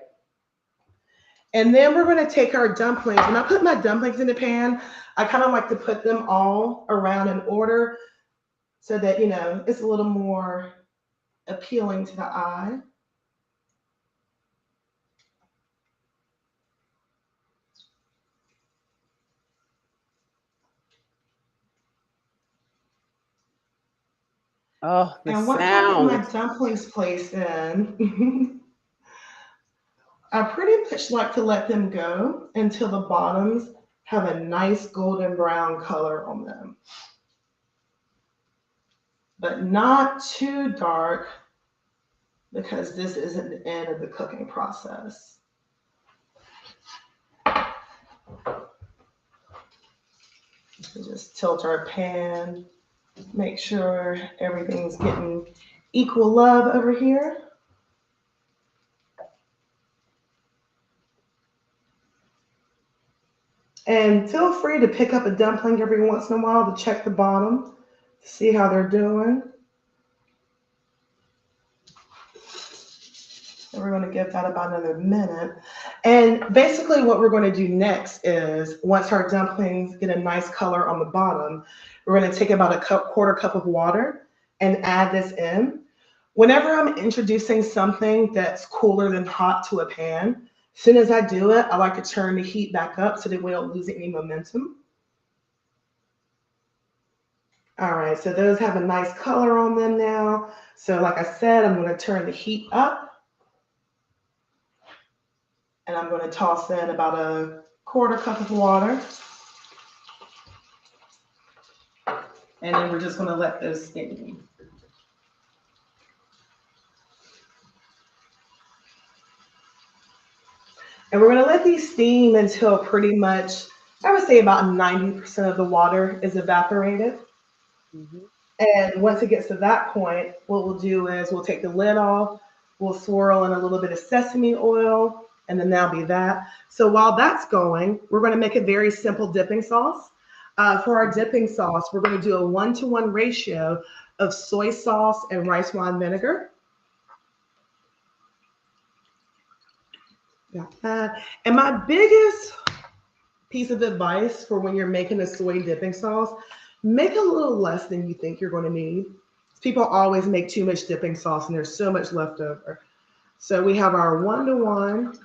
S4: And then we're going to take our dumplings. When I put my dumplings in the pan, I kind of like to put them all around in order so that, you know, it's a little more appealing to the eye.
S3: Oh, the
S4: And once I get my
S3: sound.
S4: dumplings placed in, I pretty much like to let them go until the bottoms have a nice golden brown color on them. But not too dark because this isn't the end of the cooking process. So just tilt our pan, make sure everything's getting equal love over here. And feel free to pick up a dumpling every once in a while to check the bottom, to see how they're doing. And we're going to give that about another minute. And basically what we're going to do next is once our dumplings get a nice color on the bottom, we're going to take about a quarter cup of water and add this in. Whenever I'm introducing something that's cooler than hot to a pan, as soon as I do it, I like to turn the heat back up so that we don't lose any momentum. All right, so those have a nice color on them now. So like I said, I'm going to turn the heat up. And I'm going to toss in about a quarter cup of water. And then we're just going to let those steam. And we're going to let these steam until pretty much, I would say about 90% of the water is evaporated. Mm-hmm. And once it gets to that point, what we'll do is we'll take the lid off, we'll swirl in a little bit of sesame oil, and then that'll be that. So while that's going, we're going to make a very simple dipping sauce. For our dipping sauce, we're going to do a 1-to-1 ratio of soy sauce and rice wine vinegar. Got that. And my biggest piece of advice for when you're making a soy dipping sauce, make a little less than you think you're going to need. People always make too much dipping sauce and there's so much left over. So we have our 1-to-1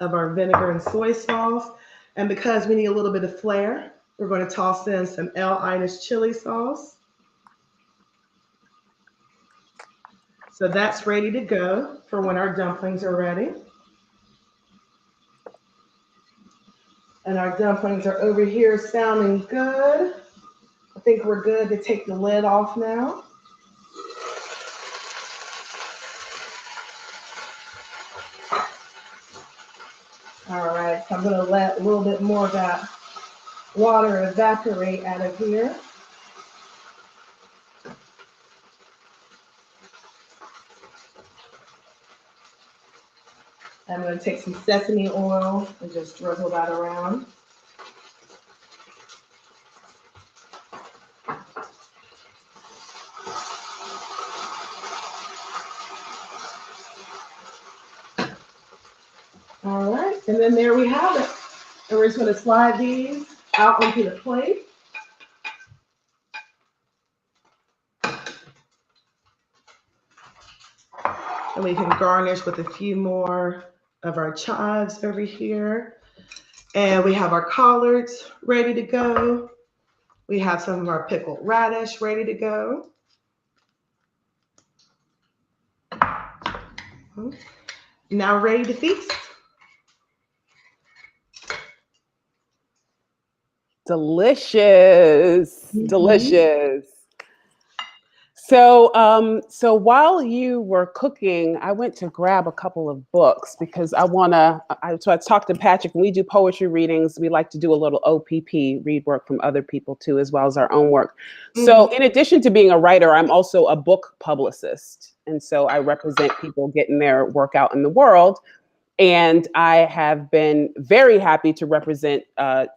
S4: of our vinegar and soy sauce. And because we need a little bit of flair, we're going to toss in some Itis chili sauce. So that's ready to go for when our dumplings are ready. And our dumplings are over here sounding good. I think we're good to take the lid off now. All right, so I'm going to let a little bit more of that water evaporate out of here. I'm going to take some sesame oil and just drizzle that around. All right, and then there we have it. And we're just going to slide these out onto the plate. And we can garnish with a few more of our chives over here. And we have our collards ready to go. We have some of our pickled radish ready to go. Now ready to feast.
S3: Delicious, delicious. So while you were cooking, I went to grab a couple of books because so I talked to Patrick. When we do poetry readings, we like to do a little OPP, read work from other people too, as well as our own work. So in addition to being a writer, I'm also a book publicist. And so I represent people getting their work out in the world. And I have been very happy to represent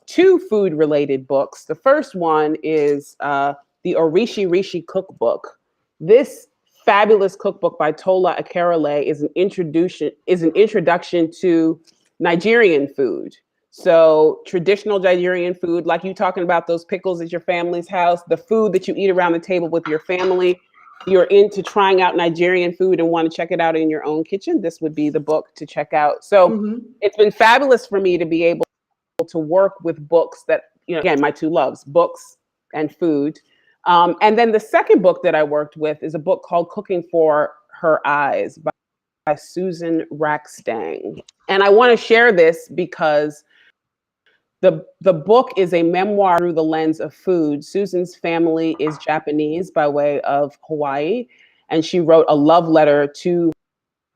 S3: 2 food-related books. The first one is the Orishi Rishi Cookbook. This fabulous cookbook by Tola Akerele is an introduction to Nigerian food. So traditional Nigerian food, like you talking about those pickles at your family's house, the food that you eat around the table with your family. You're into trying out Nigerian food and want to check it out in your own kitchen, this would be the book to check out. So it's been fabulous for me to be able to work with books that, again, my 2 loves, books and food. And then the second book that I worked with is a book called Cooking for Her Eyes by Susan Rackstang. And I want to share this because the book is a memoir through the lens of food. Susan's family is Japanese by way of Hawaii, and she wrote a love letter to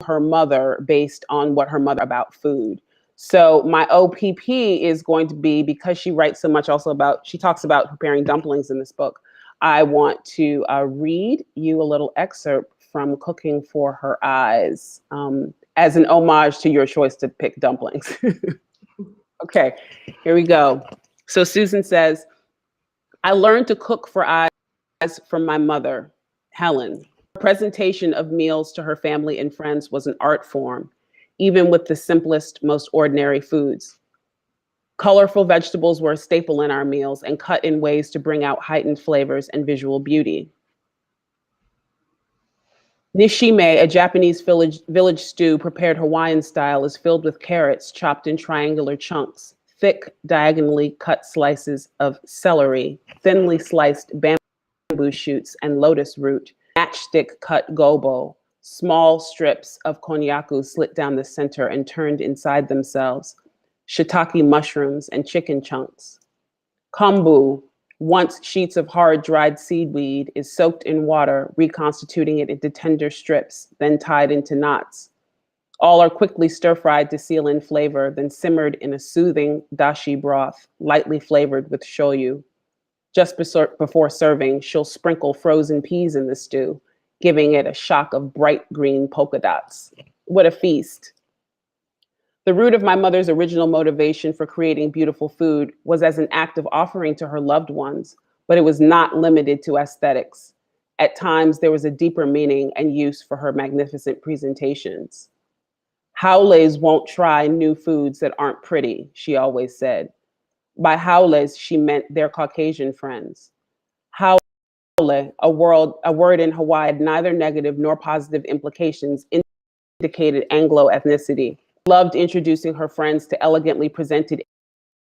S3: her mother based on what her mother about food. So my OPP is going to be, because she writes so much also she talks about preparing dumplings in this book. I want to read you a little excerpt from Cooking for Her Eyes as an homage to your choice to pick dumplings. Okay, here we go. So Susan says, I learned to cook for eyes from my mother, Helen. Her presentation of meals to her family and friends was an art form, even with the simplest, most ordinary foods. Colorful vegetables were a staple in our meals and cut in ways to bring out heightened flavors and visual beauty. Nishime, a Japanese village stew prepared Hawaiian style, is filled with carrots chopped in triangular chunks, thick, diagonally cut slices of celery, thinly sliced bamboo shoots and lotus root, matchstick cut gobo, small strips of konnyaku slit down the center and turned inside themselves, shiitake mushrooms and chicken chunks. Kombu, once sheets of hard dried seaweed, is soaked in water, reconstituting it into tender strips, then tied into knots. All are quickly stir-fried to seal in flavor, then simmered in a soothing dashi broth, lightly flavored with shoyu. Just before serving, she'll sprinkle frozen peas in the stew, giving it a shock of bright green polka dots. What a feast. The root of my mother's original motivation for creating beautiful food was as an act of offering to her loved ones, but it was not limited to aesthetics. At times, there was a deeper meaning and use for her magnificent presentations. Haules won't try new foods that aren't pretty, she always said. By haules, she meant their Caucasian friends. Haole, a word in Hawaii had neither negative nor positive implications, indicated Anglo ethnicity. Loved introducing her friends to elegantly presented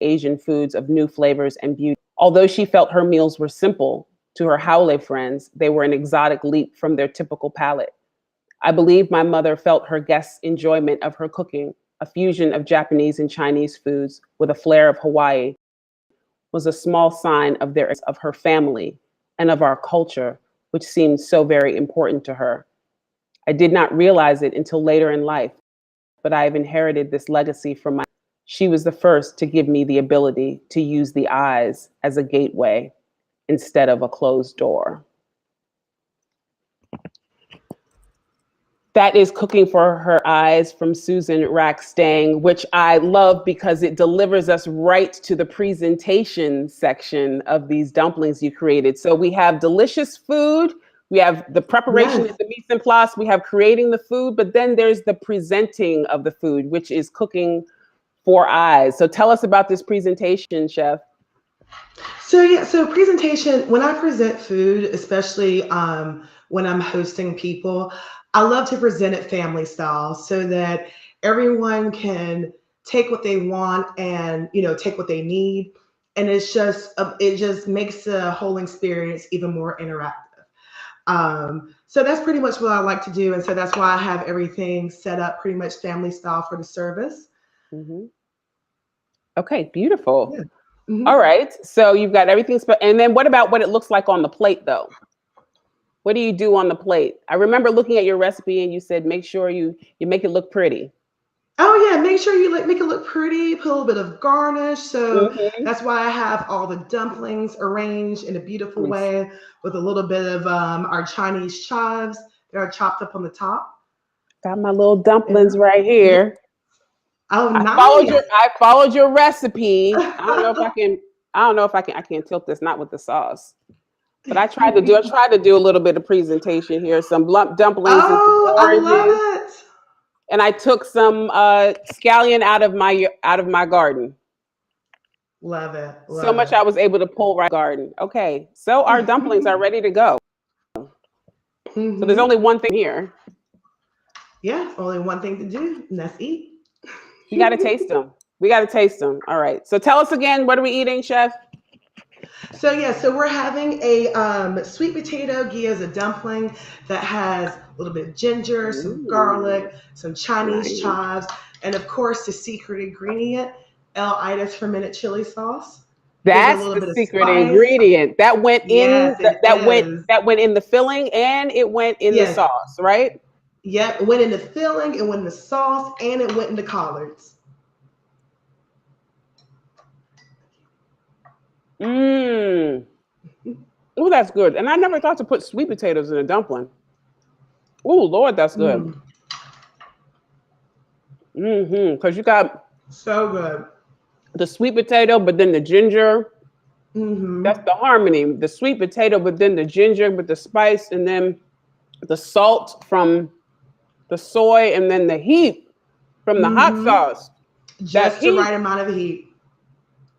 S3: Asian foods of new flavors and beauty. Although she felt her meals were simple, to her Haole friends, they were an exotic leap from their typical palate. I believe my mother felt her guests' enjoyment of her cooking, a fusion of Japanese and Chinese foods with a flair of Hawaii, was a small sign of her family and of our culture, which seemed so very important to her. I did not realize it until later in life, but I have inherited this legacy from my. She was the first to give me the ability to use the eyes as a gateway instead of a closed door. That is Cooking for Her Eyes from Susan Rackstang, which I love because it delivers us right to the presentation section of these dumplings you created. So we have delicious food, We have the preparation
S4: Yes.
S3: of the mise en place. We have creating the food, but then there's the presenting of the food, which is cooking for eyes. So tell us about this presentation, Chef.
S4: So yeah, so presentation, when I present food, especially when I'm hosting people, I love to present it family style so that everyone can take what they want and, take what they need. And it just makes the whole experience even more interactive. So that's pretty much what I like to do. And so that's why I have everything set up pretty much family style for the service.
S3: Mm-hmm. Okay, beautiful.
S4: Yeah.
S3: All
S4: Mhm.
S3: right. So you've got everything. And then what about what it looks like on the plate, though? What do you do on the plate? I remember looking at your recipe and you said make sure you make it look pretty.
S4: Oh yeah, make sure you make it look pretty, put a little bit of garnish. So
S3: Mm-hmm.
S4: that's why I have all the dumplings arranged in a beautiful way with a little bit of our Chinese chives that are chopped up on the top.
S3: Got my little
S4: Yeah.
S3: dumplings right
S4: Yeah.
S3: here.
S4: Oh,
S3: I
S4: nice.
S3: followed your recipe. I can't tilt this, not with the sauce. But I tried to do a little bit of presentation here. Some lump dumplings and some
S4: Oh, I
S3: oranges.
S4: love it.
S3: And I took some scallion out of my garden.
S4: Love it.
S3: So
S4: Love
S3: much
S4: it.
S3: I was able to pull right garden. Okay, so our dumplings are ready to go. So there's
S4: Hmm.
S3: only one thing here.
S4: Yeah, only one thing to do, and that's eat.
S3: We got to taste them. We got to taste them. All right. So tell us again, what are we eating, Chef?
S4: So yeah, so we're having a sweet potato gyoza dumpling that has a little bit of ginger, some
S3: Ooh,
S4: garlic, some Chinese
S3: nice.
S4: chives, and of course the secret ingredient, Itis fermented chili sauce. Gives it a
S3: That's
S4: little
S3: the
S4: bit of
S3: secret
S4: spice.
S3: ingredient. That went in
S4: Yes, it is.
S3: that went in the filling and it went in the
S4: Yes.
S3: sauce, right?
S4: Yep. It went in the filling, it went in the sauce, and it went in the collards.
S3: Mmm. Oh, that's good. And I never thought to put sweet potatoes in a dumpling. Oh, Lord, that's good.
S4: Mm,
S3: Mm-hmm. Because you got
S4: so good.
S3: the sweet potato, but then the ginger. That's
S4: Hmm.
S3: the harmony. The sweet potato, but then the ginger with the spice, and then the salt from the soy, and then the heat from the hot
S4: Hmm.
S3: sauce. That
S4: Just the
S3: heat.
S4: right amount of heat.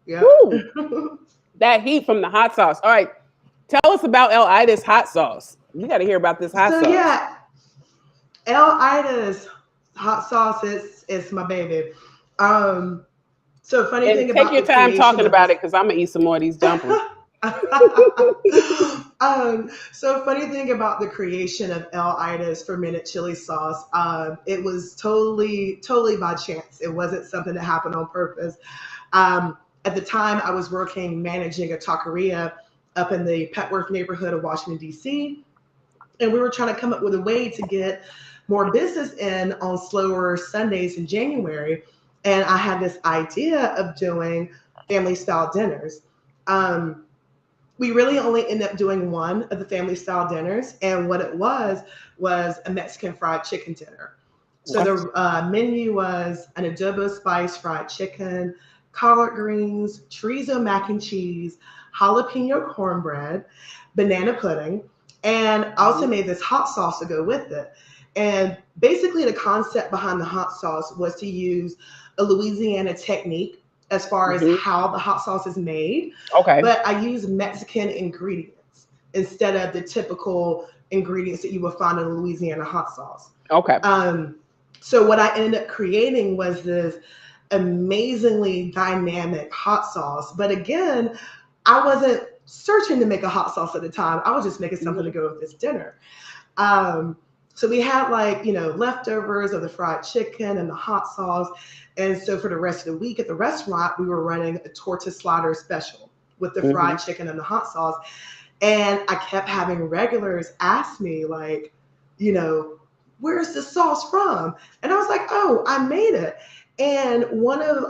S4: Yep.
S3: Woo! That heat from the hot sauce. All right. Tell us about Itis hot sauce. We got to hear about this hot
S4: So
S3: sauce.
S4: yeah, Itis hot sauce is my baby. Um, so funny
S3: And
S4: thing
S3: take
S4: about
S3: your
S4: the
S3: time
S4: creation
S3: talking
S4: of
S3: about
S4: this.
S3: it because I'm going to eat some more of these dumplings.
S4: So funny thing about the creation of Itis fermented chili sauce, it was totally by chance. It wasn't something that happened on purpose. At the time, I was managing a taqueria up in the Petworth neighborhood of Washington, D.C. And we were trying to come up with a way to get more business in on slower Sundays in January. And I had this idea of doing family style dinners. We really only ended up doing one of the family style dinners. And what it was a Mexican fried chicken dinner. So
S3: What?
S4: the menu was an adobo spice fried chicken, collard greens, chorizo mac and cheese, jalapeno cornbread, banana pudding, and I also made this hot sauce to go with it. And basically, the concept behind the hot sauce was to use a Louisiana technique as far as
S3: Mm-hmm.
S4: how the hot sauce is made,
S3: Okay.
S4: but I use Mexican ingredients instead of the typical ingredients that you will find in a Louisiana hot sauce.
S3: Okay.
S4: So what I ended up creating was this amazingly dynamic hot sauce. But again, I wasn't searching to make a hot sauce at the time. I was just making something to go with this dinner. Um, so we had leftovers of the fried chicken and the hot sauce. And so for the rest of the week at the restaurant, we were running a torta slider special with the
S3: Mm-hmm.
S4: fried chicken and the hot sauce. And I kept having regulars ask me, where's the sauce from? And I was like, oh, I made it. And one of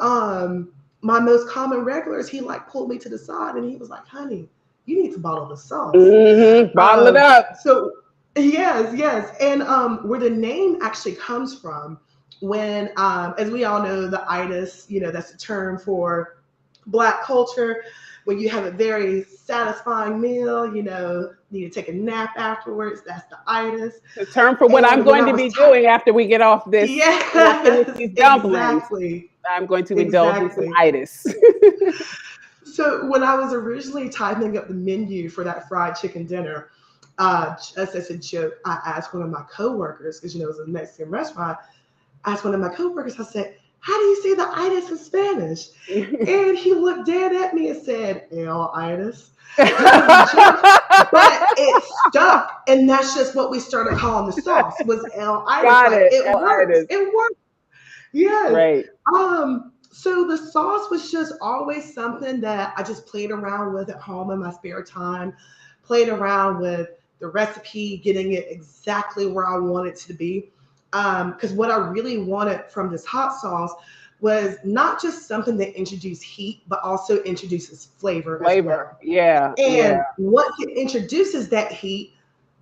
S4: my most common regulars, he pulled me to the side and he was like, honey, you need to bottle the sauce.
S3: Mm-hmm. Bottle it up.
S4: So yes. And where the name actually comes from, when, as we all know, the itis, that's a term for Black culture. when you have a very satisfying meal, you know, need to take a nap afterwards. That's the itis.
S3: The term for what I'm
S4: And when
S3: going
S4: I
S3: to
S4: was
S3: be doing after we get off this, when I finish
S4: yes,
S3: these dumplings,
S4: exactly.
S3: I'm going to indulge in some
S4: Exactly.
S3: itis.
S4: So when I was originally typing up the menu for that fried chicken dinner, just as a joke, I asked one of my coworkers, because you know it was a Mexican restaurant. I asked one of my coworkers, I said, "How do you say the itis in Spanish?" And he looked dead at me and said, "El itis." And it was a joke, but it stuck, and that's just what we started calling the sauce was El itis.
S3: Got
S4: Like
S3: it.
S4: it works.
S3: Itis.
S4: It works. Yes.
S3: Right.
S4: So the sauce was just always something that I just played around with at home in my spare time, played around with the recipe, getting it exactly where I want it to be. Because what I really wanted from this hot sauce was not just something that introduced heat, but also introduces flavor as well.
S3: Yeah.
S4: And what introduces that heat,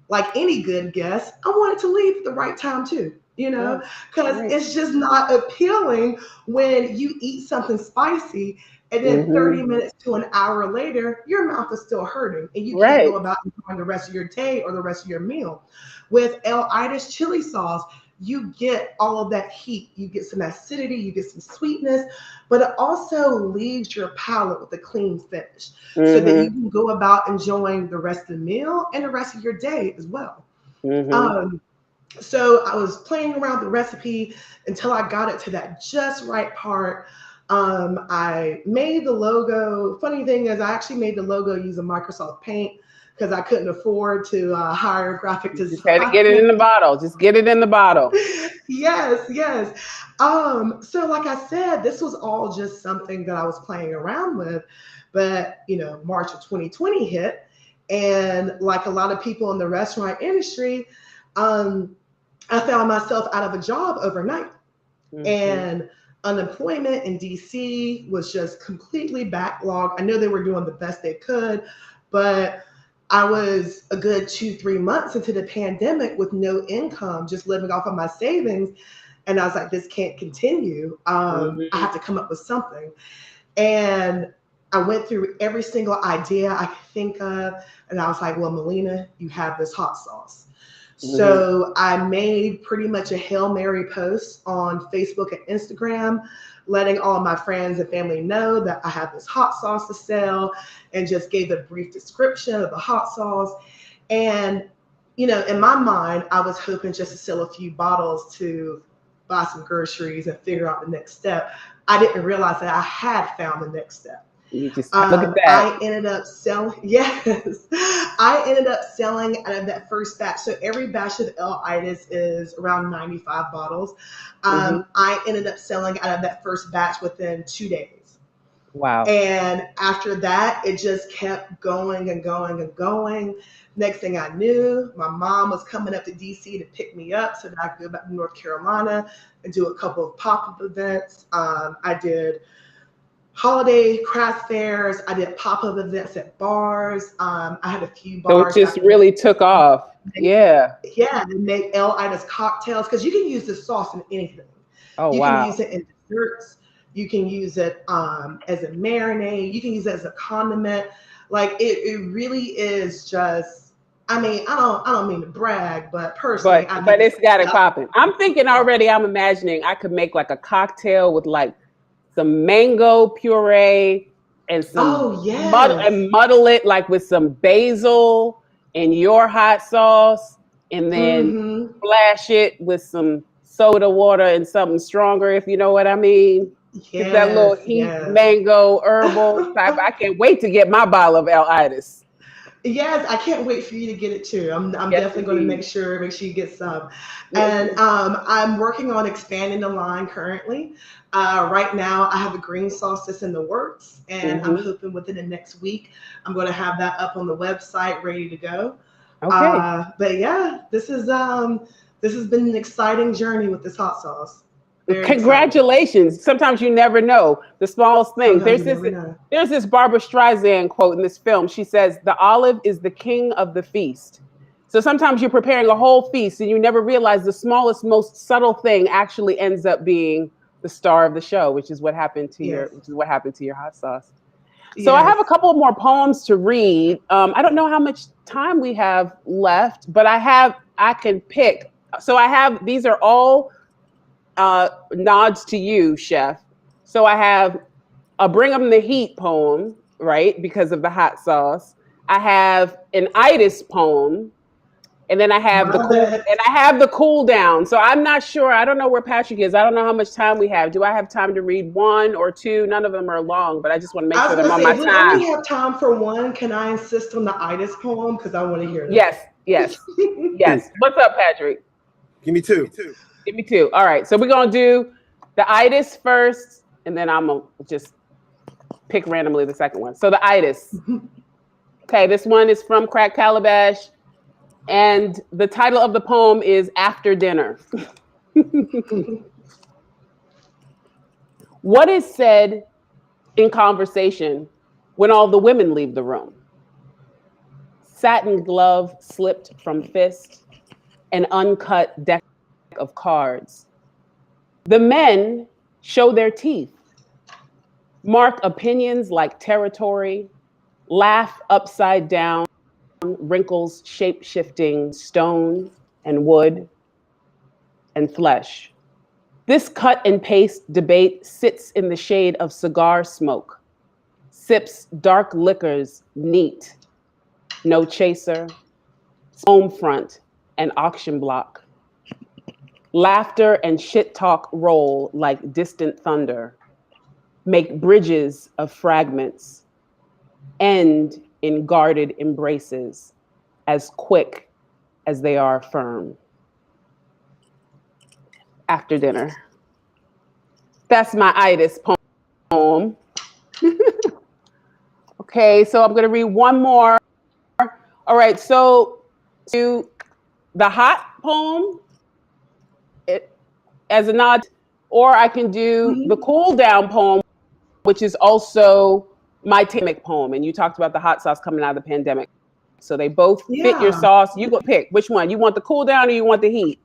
S4: like any good guest, I want it to leave at the right time too, you know, because it's just not appealing when you eat something spicy and then 30 minutes to an hour later, your mouth is still hurting and you can't go about enjoying the rest of your day or the rest of your meal. With El Itis chili sauce, you get all of that heat, you get some acidity, you get some sweetness, but it also leaves your palate with a clean finish so that you can go about enjoying the rest of the meal and the rest of your day as well. So I was playing around the recipe until I got it to that just right part. I made the logo. Funny thing is, I actually made the logo using Microsoft Paint because I couldn't afford to hire a graphic designer.
S3: Just had to get it in the bottle. Just get it in the bottle.
S4: Yes. So like I said, this was all just something that I was playing around with. But, you know, March of 2020 hit. And like a lot of people in the restaurant industry, I found myself out of a job overnight. And unemployment in DC was just completely backlogged. I know they were doing the best they could, but I was a good 2-3 months into the pandemic with no income, just living off of my savings. And I was like, this can't continue. I have to come up with something. And I went through every single idea I could think of. And I was like, well, Malena, you have this hot sauce. So I made pretty much a Hail Mary post on Facebook and Instagram, letting all my friends and family know that I have this hot sauce to sell, and just gave a brief description of the hot sauce. And, you know, in my mind, I was hoping just to sell a few bottles to buy some groceries and figure out the next step. I didn't realize that I had found the next step.
S3: You just look at that.
S4: I ended up selling, I ended up selling out of that first batch. So every batch of El Itis is around 95 bottles. I ended up selling out of that first batch within 2 days.
S3: Wow.
S4: And after that, it just kept going and going and going. Next thing I knew, my mom was coming up to DC to pick me up so that I could go back to North Carolina and do a couple of pop-up events. I did holiday craft fairs. I did pop-up events at bars. I had a few bars.
S3: So it just really took off. Yeah,
S4: they make El Itis cocktails because you can use this sauce in anything. You can use it in desserts. You can use it as a marinade. You can use it as a condiment. Like it really is just. I mean, I don't mean to brag, but personally,
S3: but it's got it popping. I'm thinking already. I'm imagining I could make like a cocktail with like some mango puree and some muddle it like with some basil and your hot sauce, and then splash it with some soda water and something stronger, if you know what I mean. Get that little heat mango herbal type. I can't wait to get my bottle of El Itis.
S4: Yes, I can't wait for you to get it too. I'm definitely going to make sure you get some. And I'm working on expanding the line currently. Right now, I have a green sauce that's in the works, and I'm hoping within the next week, I'm going to have that up on the website ready to go. Okay. But yeah, this has been an exciting journey with this hot sauce.
S3: Congratulations. Exciting. Sometimes you never know the smallest thing. There's this Barbara Streisand quote in this film. She says, "The olive is the king of the feast." So sometimes you're preparing a whole feast and you never realize the smallest, most subtle thing actually ends up being the star of the show, which is what happened to your hot sauce. So I have
S4: Yes.
S3: a couple more poems to read. I don't know how much time we have left, but I can pick. So I have, these are all nods to you, Chef. So I have a Bring 'em the Heat poem, right? Because of the hot sauce. I have an Itis poem, and then I have
S4: Love it.
S3: the cool down. So I'm not sure. I don't know where Patrick is. I don't know how much time we have. Do I have time to read one or two? None of them are long, but I just want to make
S4: I
S3: sure
S4: was
S3: that I'm
S4: gonna
S3: on
S4: say,
S3: my
S4: if we only
S3: time.
S4: have time for one, can I insist on the Itis poem? Because I want to hear
S3: Yes, yes,
S4: that.
S3: yes. What's up, Patrick?
S2: Give me two.
S3: Give me two. All right. So we're gonna do the itis first, and then I'm gonna just pick randomly the second one. So the itis. Okay, this one is from Crack Calabash, and the title of the poem is After Dinner. What is said in conversation when all the women leave the room? Satin glove slipped from fist, an uncut deck of cards. The men show their teeth, mark opinions like territory, laugh upside down, wrinkles shape shifting stone and wood and flesh. This cut and paste debate sits in the shade of cigar smoke, sips dark liquors neat, no chaser, home front and auction block. Laughter and shit talk roll like distant thunder, make bridges of fragments, end in guarded embraces, as quick as they are firm. After dinner. That's my itis poem. Okay, so I'm gonna read one more. All right, so to the hot poem as a nod, or I can do the
S4: Mhm.
S3: cool down poem, which is also my pandemic poem. And you talked about the hot sauce coming out of the pandemic. So they both fit your
S4: Yeah.
S3: sauce. You go pick which one. You want the cool down or you want the heat?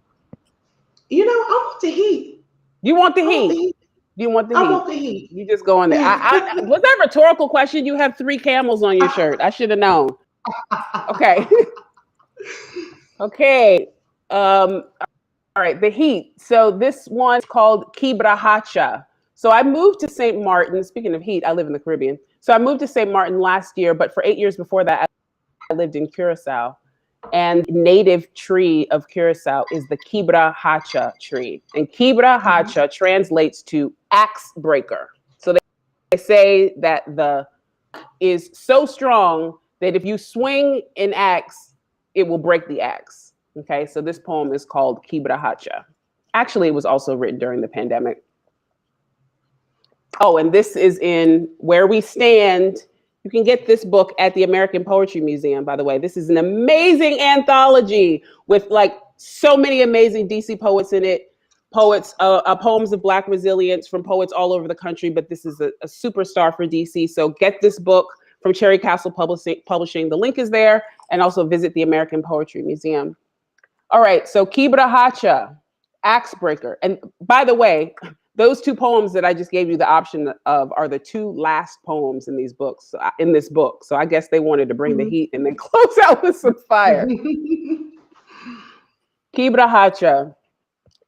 S4: You know, I want the heat.
S3: You want the
S4: I want the
S3: heat.
S4: heat.
S3: You want the
S4: I
S3: heat.
S4: want the heat.
S3: You just go in there. Was that a rhetorical question? You have 3 camels on your shirt. I should have known. Okay. Okay. All right. The heat. So this one's called Kibra Hacha. So I moved to St. Martin. Speaking of heat, I live in the Caribbean. So I moved to St. Martin last year, but for 8 years before that, I lived in Curacao. And native tree of Curacao is the Kibra Hacha tree. And Kibra Hacha translates to axe breaker. So they say that the is so strong that if you swing an axe, it will break the axe. Okay, so this poem is called Kibra Hacha. Actually, it was also written during the pandemic. Oh, and this is in Where We Stand. You can get this book at the American Poetry Museum, by the way. This is an amazing anthology with like so many amazing DC poets in it. Poets, poems of Black resilience from poets all over the country, but this is a superstar for DC. So get this book from Cherry Castle Publishing. The link is there, and also visit the American Poetry Museum. All right, so Kibra Hacha, Axe Breaker. And by the way, those 2 poems that I just gave you the option of are the 2 last poems in these books, in this book. So I guess they wanted to bring the heat and then close out with some fire. Kibra Hacha.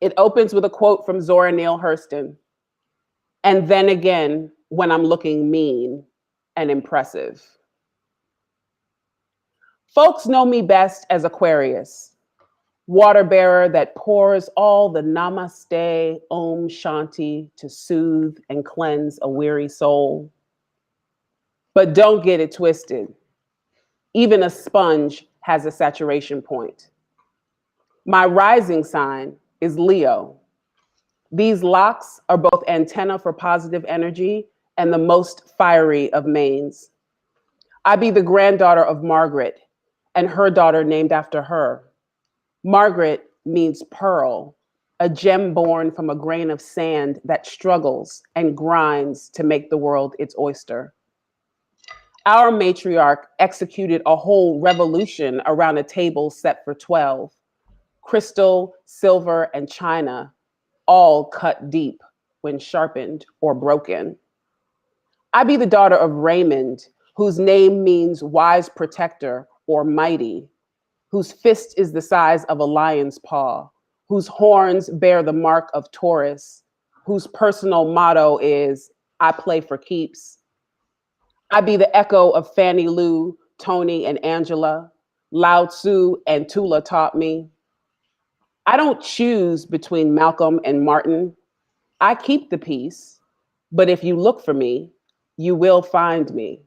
S3: It opens with a quote from Zora Neale Hurston. And then again, when I'm looking mean and impressive. Folks know me best as Aquarius, water bearer that pours all the namaste, om shanti to soothe and cleanse a weary soul. But don't get it twisted. Even a sponge has a saturation point. My rising sign is Leo. These locks are both antenna for positive energy and the most fiery of manes. I be the granddaughter of Margaret and her daughter named after her. Margaret means pearl, a gem born from a grain of sand that struggles and grinds to make the world its oyster. Our matriarch executed a whole revolution around a table set for 12. Crystal, silver, and china, all cut deep when sharpened or broken. I be the daughter of Raymond, whose name means wise protector or mighty, whose fist is the size of a lion's paw, whose horns bear the mark of Taurus, whose personal motto is, I play for keeps. I be the echo of Fannie Lou, Tony, and Angela. Lao Tzu and Tula taught me. I don't choose between Malcolm and Martin. I keep the peace, but if you look for me, you will find me.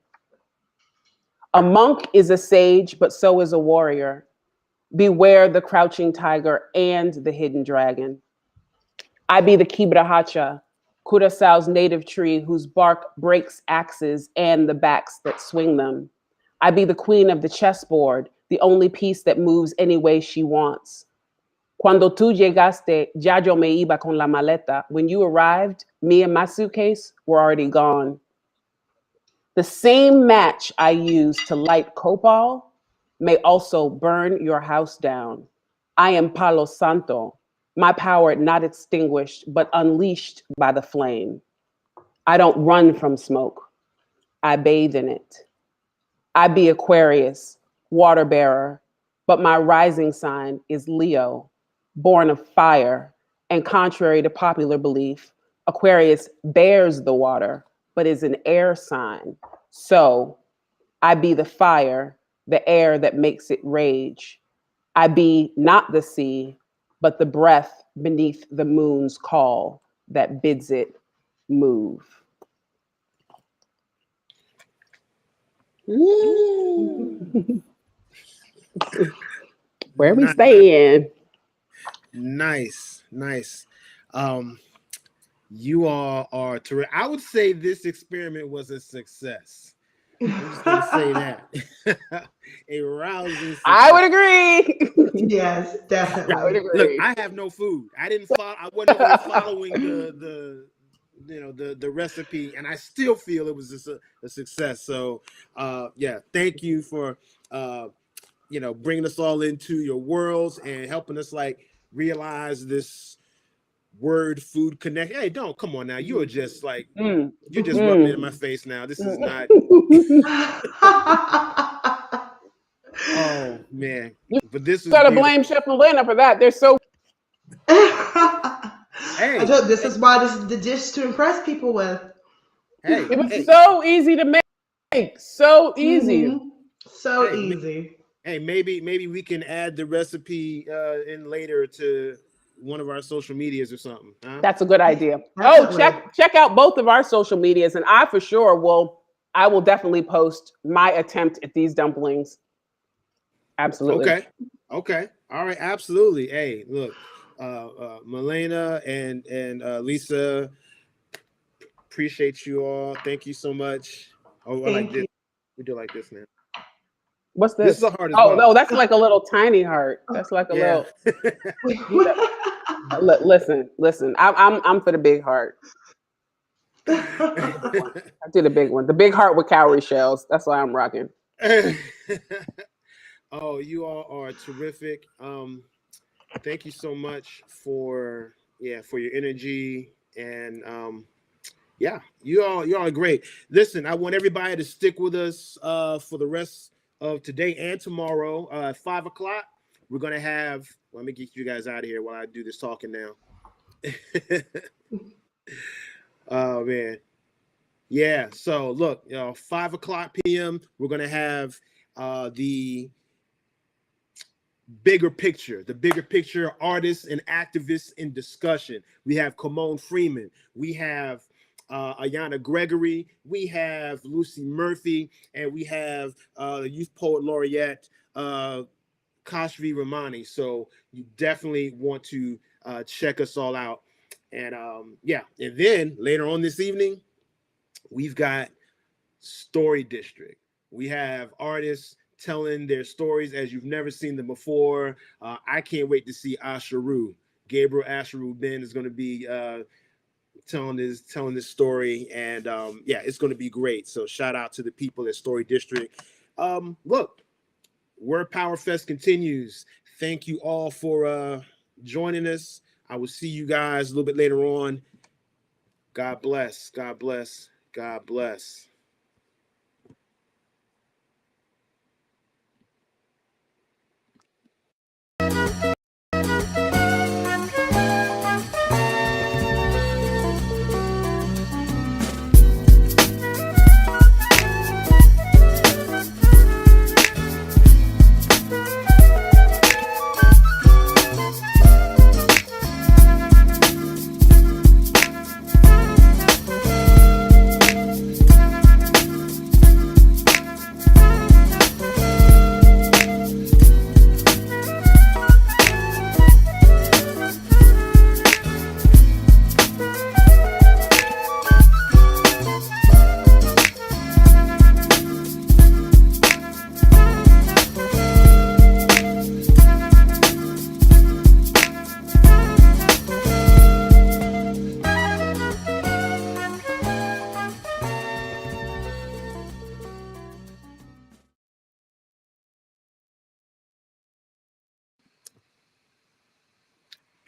S3: A monk is a sage, but so is a warrior. Beware the crouching tiger and the hidden dragon. I be the Kibrahacha, Curaçao's native tree whose bark breaks axes and the backs that swing them. I be the queen of the chessboard, the only piece that moves any way she wants. Cuando tú llegaste, ya yo me iba con la maleta. When you arrived, me and my suitcase were already gone. The same match I use to light copal may also burn your house down. I am Palo Santo, my power not extinguished, but unleashed by the flame. I don't run from smoke. I bathe in it. I be Aquarius, water bearer, but my rising sign is Leo, born of fire. And contrary to popular belief, Aquarius bears the water, but is an air sign. So I be the fire, the air that makes it rage. I be not the sea, but the breath beneath the moon's call that bids it move. Where we staying?
S2: Nice. You all are terrific. I would say this experiment was a success. I'm just going to say that. A rousing success.
S3: I would agree.
S4: Yes, definitely.
S3: I would agree.
S2: Look, I have no food. I wasn't really following the recipe, and I still feel it was just a success. So yeah, thank you for bringing us all into your worlds and helping us realize this word food connect. Hey, don't come on now. You are just you're just rubbing it in my face now. This is not. Oh man, but this is
S3: gotta blame Chef MALENA for that. They're so.
S2: Hey,
S4: this is why this is the dish to impress people with.
S2: Hey,
S3: it was so easy to make. So easy.
S4: Mm-hmm. So easy.
S2: Hey, maybe we can add the recipe in later to one of our social medias or something. Huh?
S3: That's a good idea.
S4: Definitely.
S3: Oh, check out both of our social medias, and I for sure I will definitely post my attempt at these dumplings. Absolutely.
S2: Okay. All right. Absolutely. Hey, look, Malena and Lisa, appreciate you all. Thank you so much. Oh, like this. We do like this now.
S3: What's this?
S2: This is the hardest.
S3: No, that's like a little tiny heart. That's like a little. Listen. I'm for the big heart. I do the big one. The big heart with cowrie shells. That's why I'm rocking.
S2: Oh, you all are terrific. Thank you so much for your energy and you all are great. Listen, I want everybody to stick with us for the rest of today and tomorrow at 5:00. We're gonna have. Let me get you guys out of here while I do this talking now. Oh man, yeah. So look, 5:00 p.m. We're gonna have the bigger picture artists and activists in discussion. We have Kimon Freeman. We have Ayana Gregory. We have Lucy Murphy, and we have Youth Poet Laureate Kashvi Ramani. So you definitely want to check us all out. And and then later on this evening, we've got Story District. We have artists telling their stories as you've never seen them before. I can't wait to see Asheru. Gabriel Asheru Ben is going to be telling this story, and it's going to be great. So shout out to the people at Story District. Look, Word Power Fest continues. Thank you all for joining us. I will see you guys a little bit later on. God bless. God bless. God bless.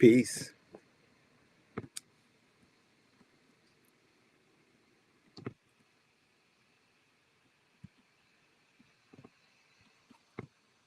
S2: Peace.